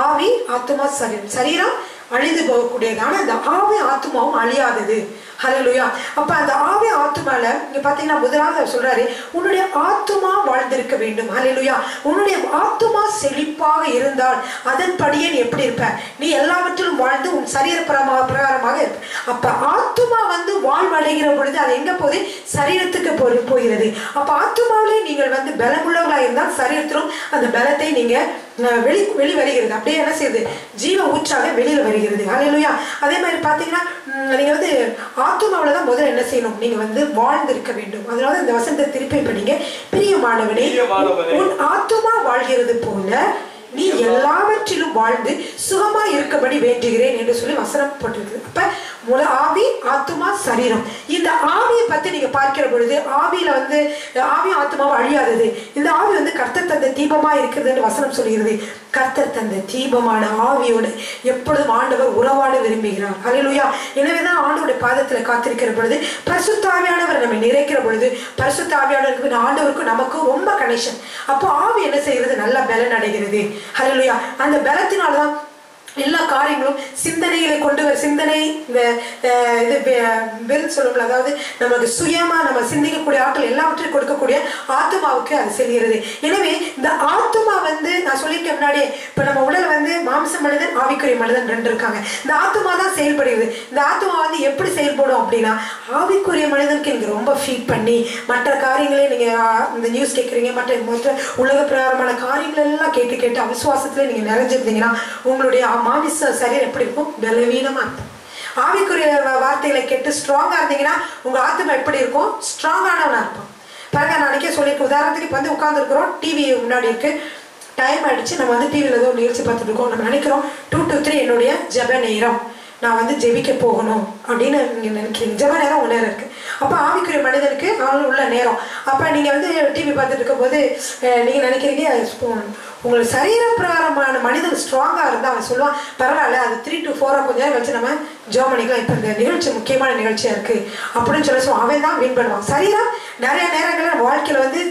ஆவி, ஆத்துமா, சரீரம். சரீரம் அழிந்து போகக்கூடியது, ஆனா இந்த ஆவி ஆத்துமாவும் அழியாதது. ஹல்லேலூயா. அப்ப அந்த ஆவி ஆத்துமால இங்க பாத்தீங்கன்னா முதலாவது சொல்றாரு, உன்னுடைய ஆத்துமா வாழ்ந்திருக்க வேண்டும். ஹல்லேலூயா. உன்னுடைய ஆத்துமா செழிப்பாக இருந்தால் அதன்படியே நீ எப்படி இருப்ப? நீ எல்லாவற்றிலும் வாழ்ந்து உன் சரீர பிரகாரமாக இருப்ப. அப்ப ஆத்துமா வந்து வாழ்வடைகிற பொழுது அது எங்க போகுது? சரீரத்துக்கு போகிறது. அப்ப ஆத்துமாவிலே நீங்கள் வந்து பலமுள்ளவர்களாக இருந்தால் சரீரத்திலும் அந்த பலத்தை நீங்க வெளி வருகிறது. அப்படியே என்ன செய்யுது? ஜீவ ஊற்றாக வெளியில வருகிறது. ஹல்லேலூயா. அதே மாதிரி பாத்தீங்கன்னா நீங்க வந்து ஆத்துமாவில தான் முதல்ல என்ன செய்யணும்? நீங்க வந்து வாழ்ந்திருக்க வேண்டும். அதனால இந்த வசனத்தை திருப்பி படிங்க. பிரியமானவனே, உன் ஆத்துமா வாழ்கிறது போல நீ எல்லாவற்றிலும் வாழ்ந்து சுகமா இருக்கபடி வேண்டுகிறேன் என்று சொல்லி வசனம் போட்டிருக்கு. அப்ப ஆவி, ஆத்துமா, சரீரம். இந்த ஆவியை பத்தி நீங்க பார்க்கிற பொழுது ஆவியில வந்து ஆவி ஆத்துமாவை அழியாதது. இந்த ஆவி வந்து கர்த்தர் தந்த தீபமா இருக்கிறது வசனம் சொல்கிறது. கர்த்தர் தந்த தீபமான ஆவியோடு எப்பொழுதும் ஆண்டவர் உறவாட விரும்புகிறார். ஹல்லேலூயா. எனவேதான் ஆண்டவருடைய பாதத்துல காத்திருக்கிற பொழுது பரிசுத்த ஆவியானவர் நம்ம நிறைக்கிற பொழுது பரிசுத்த ஆவியானவருக்கு ஆண்டவருக்கும் நமக்கும் ரொம்ப கனெக்ஷன். அப்போ ஆவி என்ன செய்கிறது? நல்ல பலன் அடைகிறது. ஹல்லேலூயா. அந்த பலத்தினால்தான் எல்லா காரியங்களும் சிந்தனைகளை கொண்டு வர சிந்தனை இது சொல்லுங்கள். அதாவது நமக்கு சுயமா நம்ம சிந்திக்கக்கூடிய ஆற்றல் எல்லாவற்றையும் கொடுக்கக்கூடிய ஆத்மாவுக்கு அது செல்கிறது. எனவே இந்த ஆத்மா வந்து நான் சொல்லியிருக்கேன் முன்னாடியே, இப்ப நம்ம உடல் வந்து மாம்ச மனிதன், ஆவிக்குரிய மனிதன் 2 இருக்காங்க. இந்த ஆத்மா தான் செயல்படுகிறது. இந்த ஆத்மா வந்து எப்படி செயல்படும் அப்படின்னா, ஆவிக்குரிய மனிதனுக்கு நீங்க ரொம்ப ஃபீட் பண்ணி மற்ற காரியங்களே நீங்க இந்த நியூஸ் கேட்குறீங்க, மற்ற உலக பிரகாரமான காரியங்கள் எல்லாம் கேட்டு அவிசுவாசத்துல நீங்க நிறைஞ்சிருந்தீங்கன்னா உங்களுடைய மாமிச சரீரம் எப்படி இருக்கும்? பலவீனமா இருக்கும். ஆவிக்குரிய வார்த்தைகளை கேட்டு ஸ்ட்ராங்கா இருந்தீங்கன்னா உங்க ஆத்மா எப்படி இருக்கும்? ஸ்ட்ராங்கானவனா இருக்கும். பாருங்க, நான் அன்னைக்கே சொல்லியிருக்கேன். உதாரணத்துக்கு இப்போ வந்து உட்காந்துருக்கிறோம், டிவி முன்னாடி இருக்கு, டைம் ஆயிடுச்சு, நம்ம வந்து டிவியில் ஏதோ நிகழ்ச்சி பார்த்துட்டு இருக்கோம். நம்ம நினைக்கிறோம் 2 to 3 என்னுடைய ஜப நேரம், நான் வந்து ஜெபிக்க போகணும் அப்படின்னு நீங்கள் நினைக்கிறீங்க. ஜெப நேரம் உங்கள் நேரம் இருக்குது. அப்போ ஆவிக்குரிய மனிதனுக்கு உள்ள நேரம். அப்போ நீங்கள் வந்து டிவி பார்த்துட்டு இருக்கும்போது நீங்கள் நினைக்கிறீங்க உங்களுக்கு சரீர பிரகாரமான மனிதன் ஸ்ட்ராங்காக இருந்தால் அவன் சொல்லுவான் பரவாயில்ல அது 3 to 4 கொஞ்சம் நேரம் வச்சு நம்ம ஜோம் பண்ணிக்கலாம், இப்போ இந்த நிகழ்ச்சி முக்கியமான நிகழ்ச்சியாக இருக்குது அப்படின்னு சொல்லுவோம். அவன் தான் வின் பண்ணுவான். சரீரம் நிறைய நேரங்களில் நம்ம வாழ்க்கையில் வந்து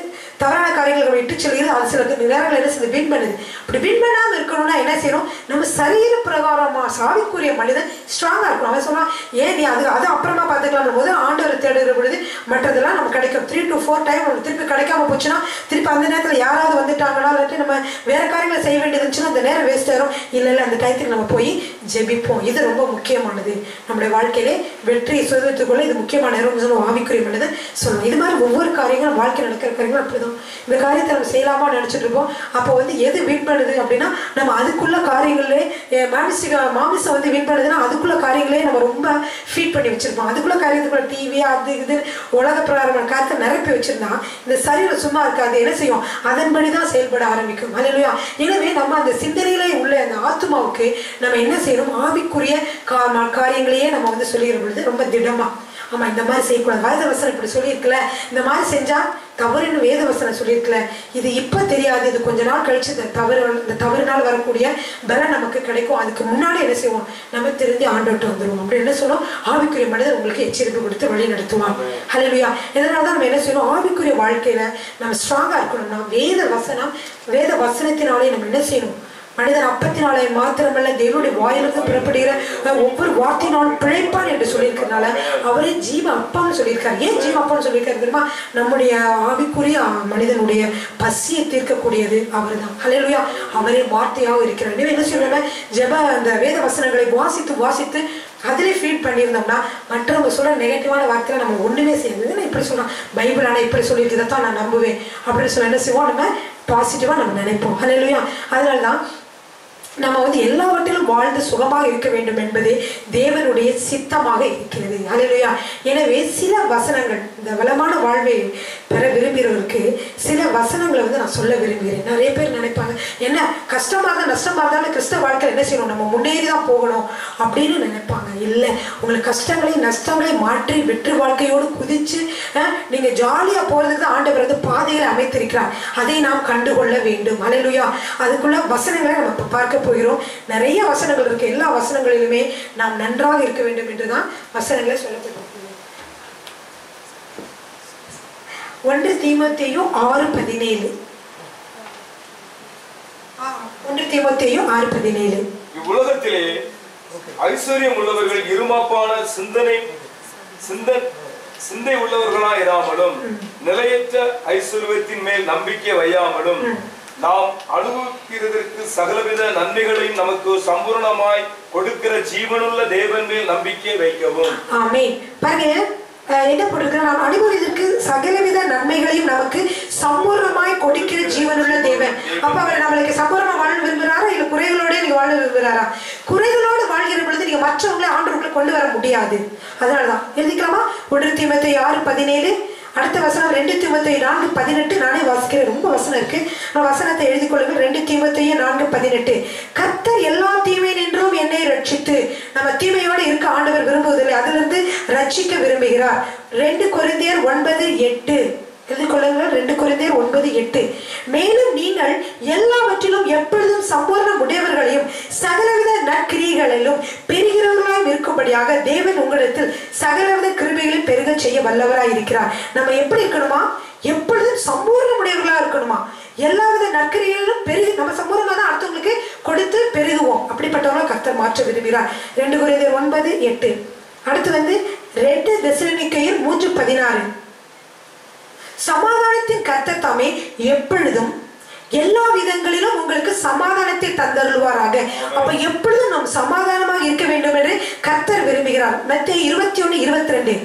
தவறான காரியங்களை விட்டு செல்கிறது. அது சில நேரங்கள் என்ன செய்யுது வின் பண்ணுது. அப்படி வின் பண்ணாமல் இருக்கணும்னா என்ன செய்யணும்? நம்ம சரீர பிரகாரமாக சாவிக்குரிய மனிதன் ஸ்ட்ராங்காக இருக்கணும். அவன் சொன்னால் ஏன் நீ அது அப்புறமா பார்த்துக்கலாம் போது ஆண்டவரை தேடுகிற பொழுது மற்றதெல்லாம் நம்ம கிடைக்கும். 3 to 4 டைம் நம்ம திருப்பி கிடைக்காம போச்சுன்னா திருப்பி அந்த நேரத்தில் யாராவது வந்துட்டாங்களா இல்லாட்டி நம்ம வேற காரியங்களை செய்ய வேண்டியது இருந்துச்சுன்னா அந்த நேரம் வேஸ்ட் ஆயிரும். இல்லை அந்த டயத்துக்கு நம்ம போய் ஜெபிப்போம். இது ரொம்ப முக்கியமானது. நம்முடைய வாழ்க்கையிலே வெற்றியை சுதந்திரத்துக்குள்ள இது முக்கியமான நேரம் சொல்லுவோம். ஆவிக்குரிய மனிதன் சொல்லுவோம். இது மாதிரி ஒவ்வொரு காரியங்களும் வாழ்க்கை நடக்கிற காரியங்களும் அப்படிதான். இந்த காரியத்தை நம்ம செய்யலாமா நினைச்சிட்டு இருப்போம். அப்போ வந்து எது வின் பண்ணுது அப்படின்னா நம்ம அதுக்குள்ள காரியங்களே மாமிசம் வந்து வின் பண்ணுதுன்னா அதுக்குள்ள காரியங்களே நம்ம ரொம்ப ஃபீட் பண்ணி வச்சிருப்போம். அதுக்குள்ள காரியத்துக்குள்ள டிவி அது இது உலக பிரகாரமான காரியத்தை நிரப்பி வச்சிருந்தா இந்த சரீரம் சும்மா இருக்காது. என்ன செய்யும்? அதன்படிதான் செயல்பட ஆரம்பிக்கும். அல்லேலூயா. எனவே நம்ம அந்த சிந்தனையிலே உள்ள அந்த ஆத்மாவுக்கு நம்ம என்ன செய்யணும்? ஆவிக்குரிய காரியங்களையே நம்ம வந்து சொல்லிக்கிற பொழுது ரொம்ப திடமா ஆமா இந்த மாதிரி செய்யக்கூடாது. வேதவசனம் இப்படி சொல்லியிருக்கல, இந்த மாதிரி செஞ்சா தவறுன்னு வேதவசனம் சொல்லியிருக்கல, இது இப்போ தெரியாது, இது கொஞ்ச நாள் கழிச்சு இந்த தவறுனால் வரக்கூடிய பலன் நமக்கு கிடைக்கும். அதுக்கு முன்னாடி என்ன செய்வோம்? நம்ம திருந்தி ஆண்டோட்டு வந்துடுவோம். அப்படி என்ன சொல்லுவோம்? ஆவிக்குரிய மனிதர் உங்களுக்கு எச்சரிப்பு கொடுத்து வழி நடத்துவான். ஹல்லேலூயா. இதனால தான் நம்ம என்ன செய்யணும்? ஆவிக்குரிய வாழ்க்கையில நம்ம ஸ்ட்ராங்கா இருக்கணும்னா வேத வசனத்தினாலே நம்ம என்ன செய்யணும்? மனிதன் அப்பத்தினாலே மாத்திரமல்ல தேவனுடைய வாயிலிருந்து புறப்படுகிற ஒவ்வொரு வார்த்தையினாலும் பிழைப்பான் என்று சொல்லியிருக்கிறதுனால அவரே ஜீவ அப்பான்னு சொல்லியிருக்காரு. ஏன் ஜீவ அப்பான்னு சொல்லியிருக்காரு தெரியுமா? நம்முடைய ஆவிக்குரிய மனிதனுடைய பசியை தீர்க்கக்கூடியது அவர் தான். ஹல்லேலூயா. அவரே வார்த்தையாக இருக்கிறார். நீங்க என்ன சொல்லுங்க? அந்த வேத வசனங்களை வாசித்து அதிலே ஃபீட் பண்ணியிருந்தோம்னா மற்றவங்க சொல்ற நெகட்டிவான வார்த்தையில நம்ம ஒண்ணுமே செய்யறது. நான் இப்படி சொல்றேன், பைபிள் ஆனா இப்படி சொல்லிட்டு இதைத்தான் நான் நம்புவேன் அப்படின்னு சொல்ல என்ன செய்வோம்? நம்ம பாசிட்டிவா நம்ம நினைப்போம். ஹல்லேலூயா. அதனால்தான் நம்ம வந்து எல்லாவற்றிலும் வாழ்ந்து சுகமாக இருக்க வேண்டும் என்பதே தேவனுடைய சித்தமாக இருக்கிறது. ஹல்லேலூயா. எனவே சில வசனங்கள் இந்த வளமான வாழ்வை பெற விரும்புகிறவருக்கு சில வசனங்களை வந்து நான் சொல்ல விரும்புகிறேன். நிறைய பேர் நினைப்பாங்க என்ன கஷ்டமா இருந்தாலும் நஷ்டமா இருந்தாலும் கிறிஸ்தவ வாழ்க்கை என்ன செய்யணும்? நம்ம முன்னேறி தான் போகணும் அப்படின்னு நினைப்பாங்க. இல்லை, உங்களுக்கு கஷ்டங்களையும் நஷ்டங்களையும் மாற்றி வெற்றி வாழ்க்கையோடு குதிச்சு நீங்க ஜாலியா போறதுக்கு ஆண்டவர் வந்து பாதைகளை அமைத்திருக்கிறார். அதை நாம் கண்டுகொள்ள வேண்டும். ஹல்லேலூயா. அதுக்குள்ள வசனங்களை நம்ம பார்க்க போகிறோம். நிறைய வசனங்கள் இருக்கு. எல்லா வசனங்களிலுமே நாம் நன்றாக இருக்க வேண்டும் என்றுதான் வசனங்களை சொல்லப்பட்டிருக்கு. 1 தீமோத்தேயு 6:17. 1 தீமோத்தேயு 6:17. இவ்வுலகத்திலே ஐஸ்வர்யம் உள்ளவர்கள் இருமாப்பான சிந்தை உள்ளவர்களாய் இராமலும் நிலையற்ற ஐஸ்வர்யத்தின் மேல் நம்பிக்கை வையாமலும் நாம் அனுபவிக்கிறதற்கு சகலவித நன்மைகளையும் நமக்கு சம்பூர்ணமாய் கொடுக்கிற ஜீவனுள்ள தேவன் மேல் நம்பிக்கை வைக்கவும். ஆமென். பாருங்க என்ன போட்டிருக்கிற? நாம் அனுபவிக்கிறதற்கு சகலவித நன்மைகளையும் நமக்கு சம்பூர்ணமாய் கொடுக்கிற ஜீவனுள்ள தேவன். அப்ப அவர் நம்மளுக்கு சம்பூர்ணமா வாழ விரும்புகிறாரா? இல்ல குறைகளோட நீங்க வாழ விரும்புகிறாரா? குறைகளோடு வாழ்கிற பொழுது நீங்க மற்றவங்களை ஆண்டவருக்குள்ள கொண்டு வர முடியாது. அதனாலதான் எழுதிக்கலாமா? 1 தீமோத்தேயு 6:17. அடுத்த வசனம் 2 தீமோத்தேயு 4:18. நானே வாசிக்கிறேன், ரொம்ப வசனம் இருக்கு. வசனத்தை எழுதிக் கொள்ளுங்கள். 2 தீமோத்தேயு 4:18. கர்த்தர் எல்லா தீமை நின்றும் என்னை ரட்சித்து, நம்ம தீமையோடு இருக்க ஆண்டவர் விரும்புவதில்லை, அதிலிருந்து ரட்சிக்க விரும்புகிறார். 2 கொரிந்தியர் 9:8 எழுதிக் கொள்ளுங்கள். 2 கொரிந்தியர் 9:8. மேலும் நீங்கள் எல்லாவற்றிலும் எப்பொழுதும் சம்பூர்ண உடையவர்களையும் சகலவித நற்கிரியைகளிலும் பெறுகிறவர்களாய் இருக்கும்படியாக தேவன் உங்களிடத்தில் சகலவித கிருபைகளையும் பெருக செய்ய வல்லவராய் இருக்கிறார். நம்ம எப்படி இருக்கணுமா? எப்பொழுதும் சம்பூர்ண உடையவர்களா இருக்கணுமா? எல்லாவித நற்கிரியைகளிலும் பெருகி நம்ம சம்பூர்ணமா தான் அடுத்தவங்களுக்கு கொடுத்து பெருகுவோம். அப்படிப்பட்டவங்கள கர்த்தர் மாற்ற விரும்புகிறார். 2 கொரிந்தியர் 9:8. அடுத்து வந்து 2 தெசலோனிக்கேயர் 3:16. சமாதானத்தின் கர்த்தர் தாமே எப்பொழுதும் எல்லா விதங்களிலும் உங்களுக்கு சமாதானத்தை தந்தருள்வாராக. அப்ப எப்பொழுதும் நாம் சமாதானமாக இருக்க வேண்டும் என்று கர்த்தர் விரும்புகிறார். மத்தேயு 21:22.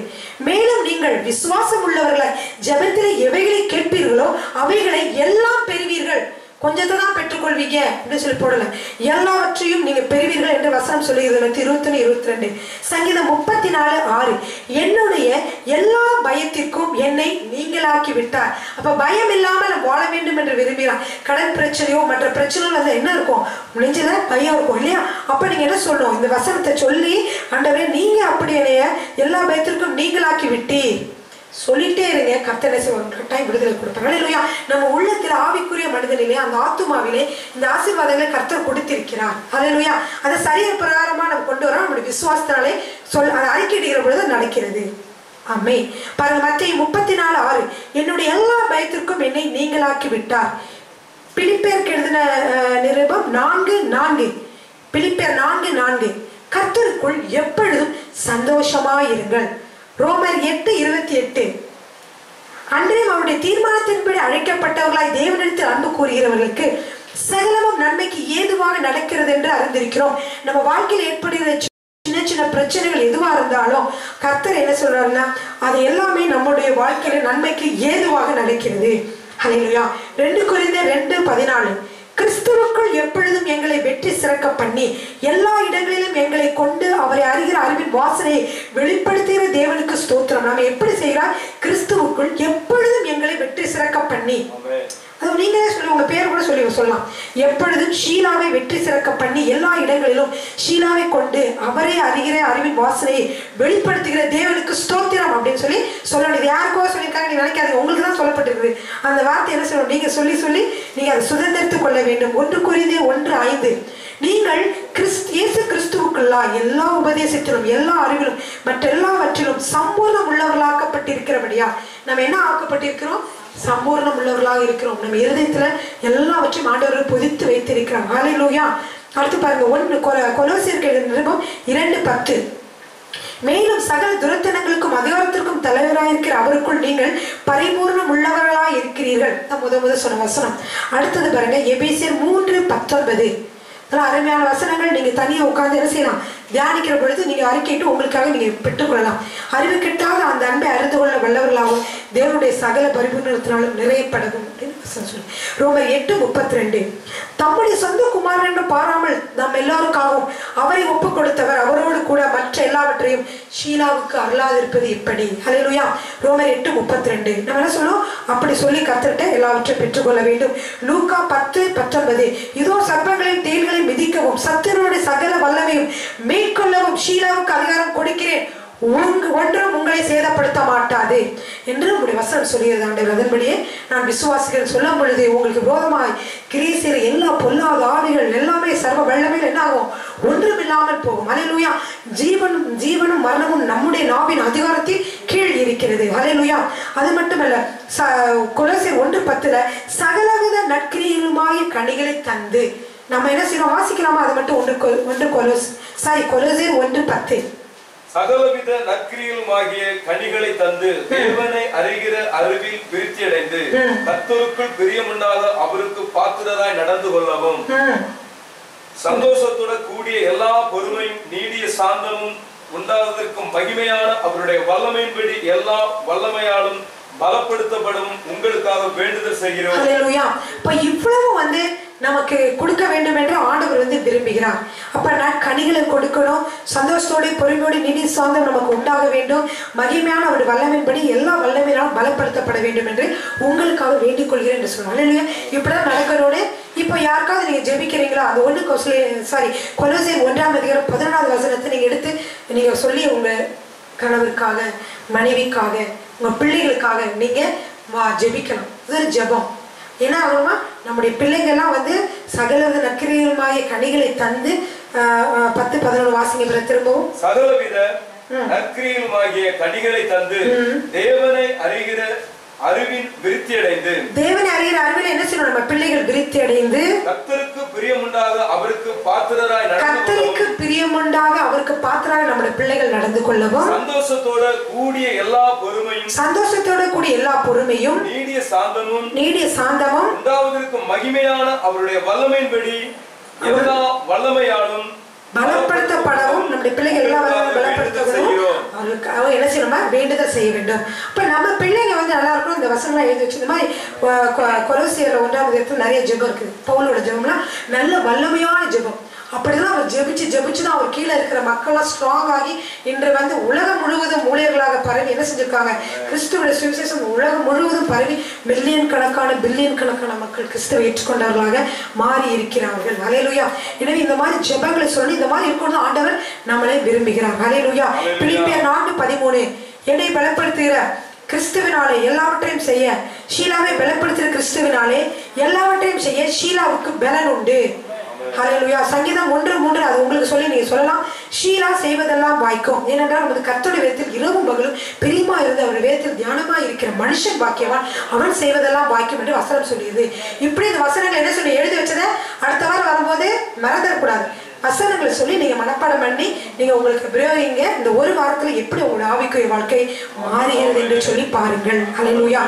மேலும் நீங்கள் விசுவாசம் உள்ளவர்களாய் ஜெபத்திலே எவைகளை கேட்பீர்களோ அவைகளை எல்லாம் பெறுவீர்கள். கொஞ்சத்தை தான் பெற்றுக்கொள்வீங்க அப்படின்னு சொல்லி போடல. எல்லாவற்றையும் நீங்க பெறுவீர்கள் என்று வசனம் சொல்லுகிறது. 21, 22. சங்கீதம் 34:6. என்னுடைய எல்லா பயத்திற்கும் என்னை நீங்களாக்கி விட்டார். அப்ப பயம் இல்லாமல் வாழ வேண்டும் என்று விரும்புகிறார். கடன் பிரச்சனையோ மற்ற பிரச்சனையோ வந்து என்ன இருக்கும், நெஞ்சில பயம் இருக்கும் இல்லையா? அப்ப நீங்க என்ன சொல்லணும், இந்த வசனத்தை சொல்லி, ஆண்டவரே நீங்க அப்படி என்னைய எல்லா பயத்திற்கும் நீங்களாக்கி விட்டீர் சொல்லிட்டே இருங்க. கர்த்தர் கட்டாயம் விடுதலை கொடுப்பாங்க. ஹல்லேலூயா. நம்ம உள்ளத்தில் ஆவிக்குரிய மனிதனிலே அந்த ஆத்துமாவிலே இந்த ஆசீர்வாதங்களை கர்த்தர் கொடுத்திருக்கிறார். ஹல்லேலூயா. அதை சரியா பிரகாரமா நம்ம கொண்டு வரோம். நம்முடைய விசுவாசத்தாலே அதை அறிக்கையிடுகிற பொழுது நடக்கிறது. ஆமே. பாருங்க, மத்தேயு 34:6. என்னுடைய எல்லா பயத்திற்கும் என்னை நீங்களாக்கி விட்டார். பிலிப்பியருக்கு எழுதின நிருபம் 4:4. பிலிப்பியர் 4:4. கர்த்தருக்குள் எப்பொழுதும் சந்தோஷமாயிருங்கள். ரோமர் 8:28. அன்றையும் அவருடைய தீர்மானத்தின்படி அழைக்கப்பட்டவர்களாய் தேவனிடத்தில் அன்பு கூறுகிறவர்களுக்கு சகலமும் நன்மைக்கு ஏதுவாக நடக்கிறது என்று அறிந்திருக்கிறோம். நம்ம வாழ்க்கையில் ஏற்படுகிற சின்ன சின்ன பிரச்சனைகள் எதுவா இருந்தாலும் கர்த்தர் என்ன சொல்றாருன்னா, அது எல்லாமே நம்முடைய வாழ்க்கையில நன்மைக்கு ஏதுவாக நடக்கிறது. ஹல்லேலூயா. 2 கொரிந்தியர் 2:14. கிறிஸ்துவுக்குள் எப்பொழுதும் எங்களை வெற்றி சிறக்க பண்ணி எல்லா இடங்களிலும் எங்களை கொண்டு அவரை அறிகிற அறிவின் வாசனையை வெளிப்படுத்துகிற தேவனுக்கு ஸ்தோத்திரம். நாம எப்படி செய்கிறார், கிறிஸ்துவுக்குள் எப்பொழுதும் எங்களை வெற்றி சிறக்க பண்ணி. அது நீங்களே சொல்லி உங்க பேர் கூட சொல்லலாம். எப்பொழுதும் ஷீலாவை வெற்றி சிறக்க பண்ணி எல்லா இடங்களிலும் ஷீலாவை கொண்டு அவரை அறிகிற அறிவின் வாசனையை வெளிப்படுத்துகிற தேவனுக்கு ஸ்தோத்திரம் அப்படின்னு சொல்லணும். இது யாருக்கோ சொல்லியிருக்காங்க நீங்க நினைக்காதீங்க, உங்களுக்கு தான் சொல்லப்பட்டிருக்கு. அந்த வார்த்தை என்ன சொல்லணும், நீங்க சொல்லி நீங்க அதை சுதந்திரத்துக் கொள்ள வேண்டும். 1 கொரிந்தியர் 1:5. நீங்கள் இயேசு கிறிஸ்துவுக்குள்ளா எல்லா உபதேசத்திலும் எல்லா அறிவிலும் மற்ற எல்லாவற்றிலும் சம்பூர்ணம் உள்ளவர்களாக்கப்பட்டிருக்கிறபடியா. நம்ம என்ன ஆக்கப்பட்டிருக்கிறோம், சம்பூர்ணம் உள்ளவர்களாக இருக்கிறோம். நம்ம இருதயத்துல எல்லாவற்றையும் ஆண்டவர்கள் பொதித்து வைத்திருக்கிறாங்க. ஹல்லேலூயா. அடுத்து பாருங்க, 1 கொலோசியருக்கு எழுதின நிருபம் 2:10. மேலும் சகல துரத்தனங்களுக்கும் அதிகாரத்திற்கும் தலைவராயிருக்கிற அவருக்குள் நீங்கள் பரிபூர்ணம் உள்ளவர்களாய் இருக்கிறீர்கள். முத சொன்ன வசனம். அடுத்தது பாருங்க, எபேசியர் 3:19. அருமையான வசனங்கள். நீங்க தனியா உட்கார்ந்து என்ன செய்யலாம், தியானிக்கிற பொழுது நீங்க அறிக்கைட்டு உங்களுக்காக நீங்க பெற்றுக்கொள்ளலாம். அறிவு கிட்டாத அந்த அன்பை அறிந்து கொள்ள வல்லவர்களாகவும் தேவனுடைய சகல பரிபூர்ணத்தினாலும் நிறையப்படவும் அப்படின்னு சொல்லி. ரோமர் 8:32. தம்முடைய சொந்த குமாரன் என்று பாராமல் நாம் எல்லாருக்காகவும் அவரை ஒப்பு கொடுத்தவர் அவரோடு கூட மற்ற எல்லாவற்றையும் ஷீலாவுக்கு அருளாதிருப்பது இப்படி. ஹல்லேலூயா. ரோமர் 8:32. நம்ம என்ன சொல்லுவோம், அப்படி சொல்லி கர்த்தர்ட்ட எல்லாவற்றையும் பெற்றுக்கொள்ள வேண்டும். லூக்கா 10:19. இதோ சர்ப்பங்களையும் தேள்களையும் மிதிக்கவும் சத்துருடைய சகல வல்லமையும் மேற்கொள்ளவும் ஷீலாவுக்கு அதிகாரம் கொடுக்கிறேன், ஒன்றும் உங்களை சேதப்படுத்த மாட்டாது என்று உங்களுடைய வசனம் சொல்லுகிறது. ஆண்டவர் அதன்படியே நான் விசுவாசிகள் சொல்லும் பொழுது உங்களுக்கு விரோதமாய் கிரியை செய்கிற எல்லா பொல்லாத ஆவிகள் எல்லாமே சர்வ வல்லமைகள் என்ன ஆகும், ஒன்றுமில்லாமல் போகும். ஹல்லேலூயா. ஜீவனும் மரணமும் நம்முடைய நாவின் அதிகாரத்தில் கீழ் இருக்கிறது. ஹல்லேலூயா. அது மட்டுமல்ல, கொலோசியர் 1:10 சகலவித நற்கிரியலுமாய கனிகளை தந்து நம்ம என்ன செய்யணும், வாசிக்கலாமா? அது மட்டும் கொலோசியர் 1:10. சகலவித நற்கிரியலுமாகிய கனிகளை தந்து தேவனை அறிகிற அறிவில் விருத்தியடைந்து கர்த்தருக்குள் பிரியமுண்டாக அவருக்கு பாத்திரராய் நடந்து கொள்ளவும் சந்தோஷத்துடன் கூடிய எல்லா பொறுமையும் நீடிய சாந்தமும் உண்டாவதற்கும் மகிமையான அவருடைய வல்லமையின்படி எல்லா வல்லமையாலும் பலப்படுத்தப்படும் உங்களுக்காக வேண்டுதல் செய்கிறோம். ஹல்லேலூயா. இப்ப இவ்வளவு நமக்கு கொடுக்க வேண்டும் என்று ஆண்டவர் விரும்புகிறார். அப்ப நான் கனிகளை கொடுக்கணும், சந்தோஷத்தோட பொறுமையோடு நீடிய சாந்தம் நமக்கு உண்டாக வேண்டும், மகிமையான அவருடைய வல்லமையின்படி எல்லா வல்லமையினாலும் பலப்படுத்தப்பட வேண்டும் என்று உங்களுக்காக வேண்டிக் கொள்கிறேன் என்று சொன்னார். ஹல்லேலூயா. இப்படிதான் நடக்கிறோடு. இப்போ யாருக்காவது நீங்க ஜெபிக்கிறீங்களா, அது கொலோசியர் 1:11 வசனத்தை நீங்க எடுத்து நீங்க சொல்லி உங்க கணவருக்காக மனைவிக்காக உங்க பிள்ளைகளுக்காக நீங்க ஜெபிக்கலாம். இது ஒரு ஜெபம். ஏன்னா ஆகுமா, நம்முடைய பிள்ளைங்கள்லாம் சகலவித நற்கிரியலுமாகிய கனிகளை தந்து 10-11 வாசிங்க திரும்பவும். சகலவித நற்கிரியலுமாகிய கனிகளை தந்து தேவனை அறிகிற அறிவின் விருத்தி அடைந்து தேவனை அறிகிற அறிவில் என்ன செய்யணும், நம்ம பிள்ளைகள் விருத்தி அடைந்து கர்த்தருக்கு பிரியமுண்டாக அவருக்கு பாத்திரராய் நம்முடைய பிள்ளைகள் நடந்து கொள்ளவும் சந்தோஷத்தோட கூடிய எல்லா பொறுமையும் நீடிய சாந்தமும் உண்டாவதற்கும் மகிமையான அவருடைய வல்லமையின்படி எல்லா வல்லமையாலும் பலப்படுத்தப்படவும் நம்முடைய பிள்ளைகள் எல்லா பலப்படுத்தவும் அவர்களுக்கு என்ன செய்யணுமா வேண்டுதல் செய்ய வேண்டும். இப்போ நம்ம பிள்ளைங்க வந்து நல்லா இருக்கணும். இந்த வசனம்லாம் எழுதி வச்சு இந்த மாதிரி கொலோசியர் 1 நிறைய ஜெபம் இருக்குது. பவுலோட ஜெபம்லாம் நல்ல வல்லமையான ஜெபம். அப்படிதான் அவர் ஜெபிச்சு தான் அவர் கீழே இருக்கிற மக்கள்லாம் ஸ்ட்ராங் ஆகி இன்று வந்து உலகம் முழுவதும் ஊழியர்களாக பரவி என்ன செஞ்சிருக்காங்க, கிறிஸ்துவோட சுவிசேஷம் உலகம் முழுவதும் பரவி பில்லியன் கணக்கான மக்கள் கிறிஸ்துவை ஏற்றுக்கொண்டவர்களாக மாறி இருக்கிறார்கள். ஹல்லேலூயா. எனவே இந்த மாதிரி ஜெபங்களை சொல்லி இந்த மாதிரி இருக்கணும் ஆண்டவர் நம்மளை விரும்புகிறார். ஹல்லேலூயா. பிலிப்பியர் 4:13 என்னை பலப்படுத்துகிற கிறிஸ்துவினாலே எல்லாவற்றையும் செய்ய ஷீலாவை பலப்படுத்துகிற கிறிஸ்துவினாலே எல்லாவற்றையும் செய்ய ஷீலாவுக்கு பலன் உண்டு. ஹல்லேலூயா. சங்கீதம் 1:3 அது உங்களுக்கு சொல்லி நீங்க சொல்லலாம். ஷீலா செய்வதெல்லாம் வாய்க்கும். ஏனென்றால் நமது கர்த்தருடைய வேதத்தில் இரவும் பகலும் பிரியமா இருந்து அவருடைய வேதத்தில் தியானமா இருக்கிற மனுஷன் பாக்கியவான், அவன் செய்வதெல்லாம் வாய்க்கும் என்று வசனம் சொல்லியது. இப்படி இந்த வசனங்கள் என்ன சொல்லி எழுதி வச்சதை அடுத்த வாரம் வரும்போது மறந்துடக்கூடாது. வசனங்களை சொல்லி நீங்க மனப்பாடம் பண்ணி நீங்க உங்களுக்கு பிரயோகிங்க. இந்த ஒரு வாரத்துல எப்படி உங்களோட ஆவிக்குரிய வாழ்க்கை மாறுகிறது என்று சொல்லி பாருங்கள். ஹல்லேலூயா.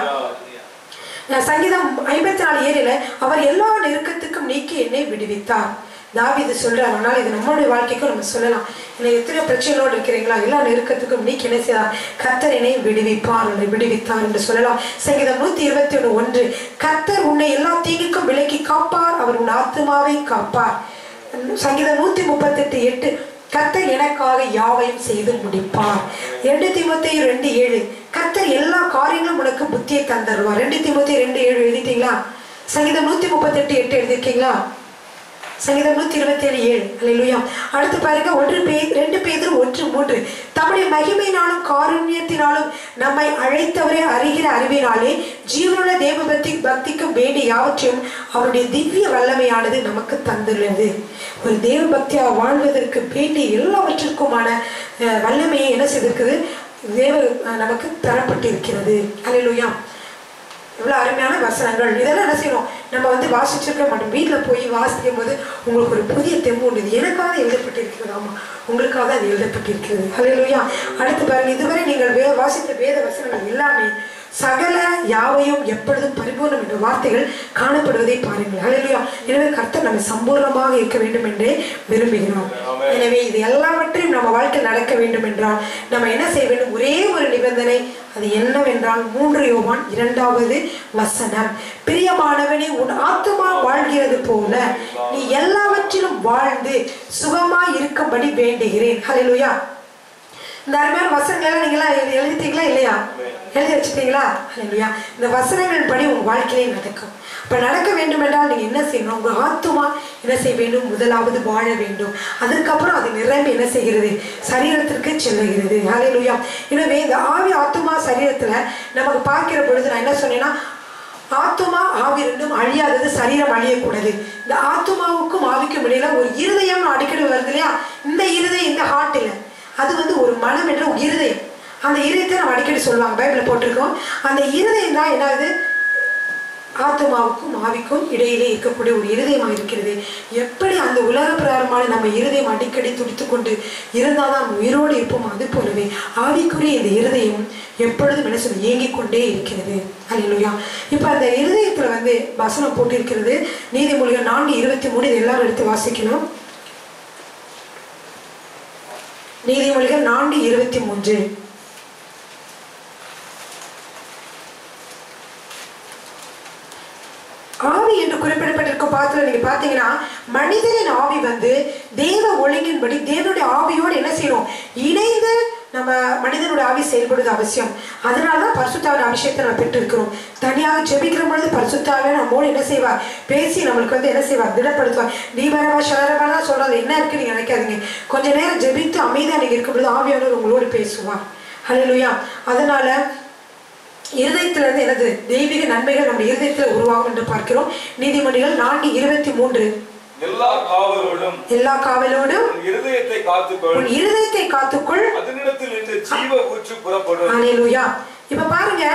சங்கீதம் 54:7 அவர் எல்லா நெருக்கத்துக்கும் நீக்கி என்னை விடுவித்தார். தாவீது சொல்றார். ஆனால் இது நம்மளுடைய வாழ்க்கைக்கும் நம்ம சொல்லலாம். இன்னைக்கு எத்தனை பிரச்சனைகளோடு இருக்கிறீங்களா, எல்லா நெருக்கத்துக்கும் நீக்கி என்ன செய்தார், கர்த்தர் என்னை விடுவித்தார் என்று சொல்லலாம். சங்கீதம் 121:1 கர்த்தர் உன்னை எல்லா தீங்குக்கும் விலக்கி காப்பார், அவர் உன் ஆத்துமாவை காப்பார். சங்கீதம் 138:8 கர்த்தர் எனக்காக யாவையும் செய்து முடிப்பார். 2 தீமோத்தேயு 2:7 கர்த்தர் எல்லா காரியங்களும் உனக்கு புத்தியை தந்தருவார். 2 தீமோத்தேயு 2:7 எழுதிட்டீங்களா? சங்கீதம் 138:8 எழுதிருக்கீங்களா? சங்கீதம் 127:7. அல்லேலூயா. அடுத்து பாருங்க 2 பேதுரு 1:3 தம்முடைய மகிமையினாலும் காருண்யத்தினாலும் நம்மை அழைத்தவரை அறிகிற அறிவினாலே ஜீவனுள்ள தேவ பக்திக்கும் வேண்டிய யாவற்றையும் அவருடைய திவ்ய வல்லமையானது நமக்கு தந்துள்ளது. ஒரு தேவ பக்தியாக வாழ்வதற்கு வேண்டிய எல்லாவற்றிற்குமான வல்லமையை என்ன செய்திருக்குது, தேவ நமக்கு தரப்பட்டிருக்கிறது. அல்லேலூயா. இவ்வளோ அருமையான வசனங்கள். இதெல்லாம் என்ன செய்யணும், நம்ம வந்து வாசிச்சிருக்க மாட்டோம். வீட்டில் போய் வாசிக்கும் போது உங்களுக்கு ஒரு புதிய தெம்பு உண்டு. எனக்காக எழுதப்பட்டிருக்கிறது. ஆமாம், உங்களுக்காக அது எழுதப்பட்டிருக்கிறது. ஹல்லேலூயா. அடுத்து பாருங்க, இதுவரை நீங்கள் வாசித்த வேத வசனங்கள் எல்லாமே சகல யாவையும் எப்பொழுதும் பரிபூர்ணம் என்ற வார்த்தைகள் காணப்படுவதை பாருங்கள். ஹல்லேலூயா. எனவே கர்த்தர் நம்ம சம்பூர்ணமாக இருக்க வேண்டும் என்றே விரும்புகிறோம். எனவே இது எல்லாவற்றையும் நம்ம வாழ்க்கையில் நடக்க வேண்டும் என்றால் நம்ம என்ன செய்ய வேண்டும், ஒரே ஒரு நிபந்தனை. அது என்னவென்றால் 3 யோவான் 2 பிரியமானவனே உன் ஆத்துமா வாழ்கிறது போல நீ எல்லாவற்றிலும் வாழ்ந்து சுகமாய் இருக்கும்படி வேண்டுகிறேன். ஹல்லேலூயா. இந்த அருமையான வசனங்கள் எல்லாம் நீங்களா எழுதிட்டீங்களா இல்லையா? எழுதி வச்சுட்டீங்களா? ஹல்லேலூயா. இந்த வசனங்கள் படி உங்க வாழ்க்கையிலே நடக்கும். இப்போ நடக்க வேண்டும் என்றால் நீங்கள் என்ன செய்யணும், உங்கள் ஆத்துமா என்ன செய்ய வேண்டும், முதலாவது வாழ வேண்டும். அதுக்கப்புறம் அது நிரம்பி என்ன செய்கிறது, சரீரத்திற்கு செல்லுகிறது. ஹல்லேலூயா. எனவே இந்த ஆவி ஆத்துமா சரீரத்தில் நமக்கு பார்க்கிற பொழுது நான் என்ன சொன்னேன்னா, ஆத்துமா ஆவி ரெண்டும் அழியாதது, சரீரம் அழியக்கூடாது. இந்த ஆத்துமாவுக்கும் ஆவிக்கும் இடையில ஒரு இருதயம் அடிக்கடி வருது இல்லையா? இந்த இருதயம், இந்த ஹார்ட் இல்லை, அது வந்து ஒரு மனம் என்ற ஒரு இருதயம். அந்த இருதயத்தை நம்ம அடிக்கடி சொல்லுவாங்க, பைபிளில் போட்டிருக்கோம். அந்த இருதயம் தான் என்னது, ஆத்துமாவுக்கும் ஆவிக்கும் இடையிலே இருக்கக்கூடிய ஒரு இருதயமாக இருக்கிறது. எப்படி அந்த உலக பிரகாரமான நம்ம இருதயம் அடிக்கடி துடித்து கொண்டு இருந்தால் தான் உயிரோடு இருப்போம், அது போலவே ஆவிக்குரிய இந்த இருதயம் எப்பொழுதும் என்ன சொல்லி இயங்கிக் கொண்டே இருக்கிறது. அல்லேலூயா. இப்போ அந்த இருதயத்தில் வந்து வசனம் போட்டிருக்கிறது. நீதிமொழிகள் 4:23 இது எல்லாரும் எடுத்து வாசிக்கணும். நீதிமொழிகள் 4:23 ஆவி என்று குறிப்பிடப்பட்டிருக்கும் பாத்துல நீங்க பாத்தீங்கன்னா, மனிதனின் ஆவி வந்து தேவ ஒழுங்கின்படி தேவனுடைய ஆவியோடு என்ன செய்யணும், இணைந்து நம்ம மனிதனுடைய ஆவி செயல்படுவது அவசியம். அதனாலதான் பரிசுத்தாவின் அபிஷேகத்தை நம்ம பெற்று இருக்கிறோம். தனியாக ஜெபிக்கிற பொழுது பரிசுத்தாவிய நம்மோடு என்ன செய்வார், பேசி நம்மளுக்கு வந்து என்ன செய்வார், திடப்படுத்துவார். நீபரவா ஷரவா சொல்றது என்ன இருக்கு நீங்க நினைக்காதீங்க. கொஞ்ச நேரம் ஜெபித்து அமைதியா நீங்க இருக்கும் பொழுது ஆவியானவர் உங்களோடு பேசுவார். ஹல்லேலூயா. அதனால இருதயத்திலிருந்து எனது தெய்வீக நன்மைகள் நம்முடைய இருதயத்தில் உருவாகும் என்று பார்க்கிறோம். நீதிமொழிகள் 4:23 எல்லா காவலோடும் உன் இருதயத்தை காத்துக்கொள், அதனிடத்திலிருந்து ஜீவ ஊற்று புறப்படும். ஹல்லேலூயா. இப்ப பாருங்க,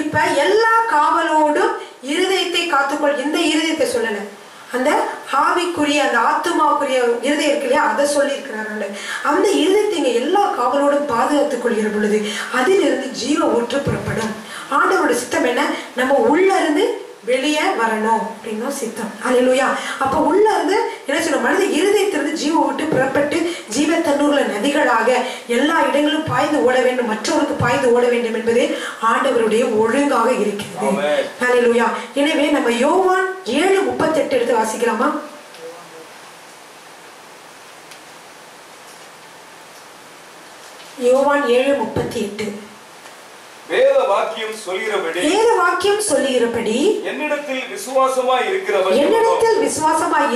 இப்ப எல்லா காவலோடும் இருதயத்தை காத்துக்கொள். இந்த இருதயத்தை சொல்லல, அந்த ஆவிக்குரிய அந்த ஆத்துமாவுக்குரிய இருதயம் இருக்கு இல்லையா, அதை சொல்லி இருக்கிறாங்க. அந்த இருதயத்தை எல்லா காவலோடும் பாதுகாத்துக் கொள்கிற பொழுது அதிலிருந்து ஜீவ ஊற்று புறப்படும். ஆண்டவரோட சித்தம் என்ன, நம்ம உள்ள இருந்து வெளியே வரணும் அப்படின்னு சித்தம். அல்லேலூயா. அப்ப உள்ள இருந்து என்ன சொல்ற, மனித இருதயத்திலிருந்து ஜீவ விட்டு புறப்பட்டு ஜீவ தண்ணீர்ல நதிகளாக எல்லா இடங்களும் பாய்ந்து ஓட வேண்டும், மற்றவருக்கு பாய்ந்து ஓட வேண்டும் என்பது ஆண்டவருடைய ஒழுங்காக இருக்கிறது. அல்லேலூயா. எனவே நம்ம யோவான் 7:38 எடுத்து வாசிக்கலாமா? யோவான் 7:38. வேத வாக்கியம் சொல்லுகிறபடி என்னிடத்தில் விசுவாசமாய்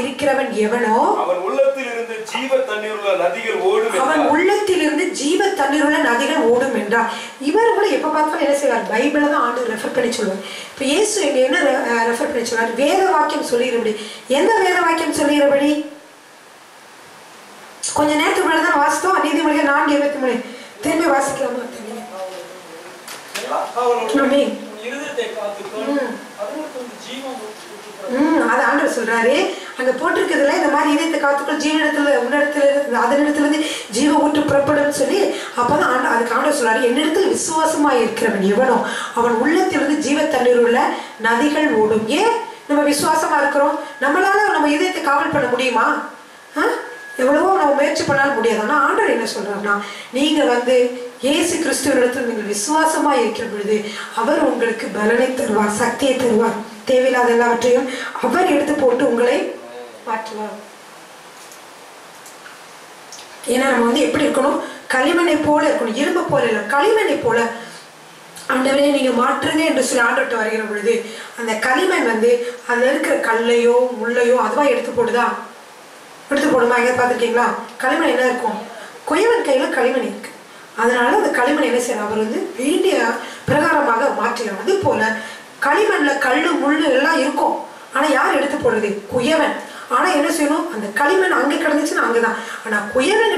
இருக்கிறவன் எவனோ அவன் உள்ளத்தில் இருந்து ஜீவ தண்ணீருள்ள நதிகள் ஓடும் என்றார். இவர் கூட எப்ப பார்த்தாலும் என்ன செய்வார், பைபிளை தான் ஆண்டு ரெஃபர் பண்ணி சொல்லுவார். இப்ப இயேசு எங்க என்ன ரெஃபர் பண்ணி சொல்றார்? வேத வாக்கியம் சொல்லுகிறபடி. எந்த வேத வாக்கியம் சொல்லுகிறபடி? கொஞ்ச நேரத்துக்கு முன்னாடி தான் வாசித்தோம். நீதிமொழிகள் 4:23. திரும்பி வாசிக்கலாமா? அது ஆண்டவர் சொல்றாரு. அங்க போட்டிருக்கிறதுல இந்த மாதிரி இதயத்தை காத்துக்குள் ஜீவனிடத்துல உன்னிடத்துல அதனிடத்துல இருந்து ஜீவ ஊற்று புறப்படும் சொல்லி, அப்பதான் அதுக்கு ஆண்டவர் சொல்றாரு, என்னிடத்தில் விசுவாசமாய் இருக்கிறவன் எவனோ அவன் உள்ளத்திலிருந்து ஜீவ தண்ணீர் உள்ள நதிகள் ஓடும். ஏன் நம்ம விசுவாசமா இருக்கிறோம்? நம்மளால நம்ம இதயத்தை காவல் பண்ண முடியுமா? எவ்வளவோ நம்ம முயற்சி பண்ணாலும் முடியாது. ஆனா ஆண்டவர் என்ன சொல்றாருன்னா, நீங்க இயேசு கிறிஸ்துவிடத்தில் நீங்கள் விசுவாசமா இருக்கிற பொழுது அவர் உங்களுக்கு பலனை தருவார், சக்தியை தருவார். தேவையில்லாத எல்லாவற்றையும் அவர் எடுத்து போட்டு உங்களை மாற்றுவார். ஏன்னா நம்ம எப்படி இருக்கணும்? களிமண்ணை போல இருக்கணும், இரும்பு போல இல்லை, களிமண்ணை போல. ஆண்டவரே நீங்க மாற்றுங்க என்று சொல்லி ஆண்டவர்கிட்ட வருகிற பொழுது அந்த களிமண் அதுல இருக்கிற கல்லையோ முள்ளையோ அதுவா எடுத்து போடுதா? எடுத்து போடுமா? எங்க பார்த்துருக்கீங்களா? களிமண் என்ன இருக்கும்? குயவன் கையில களிமண் இருக்கு. அதனால அந்த களிமண் என்ன செய்யணும், அவர் வேண்டிய பிரகாரமாக மாற்றிடும். அது போல களிமண்ல கல்லு முள்ளு எல்லாம் இருக்கும். ஆனா யார் எடுத்து போடுறது? குயவன். ஆனா என்ன செய்யணும், அந்த களிமண் அங்க கிடந்துச்சுன்னா அங்கதான். ஆனா குயவன்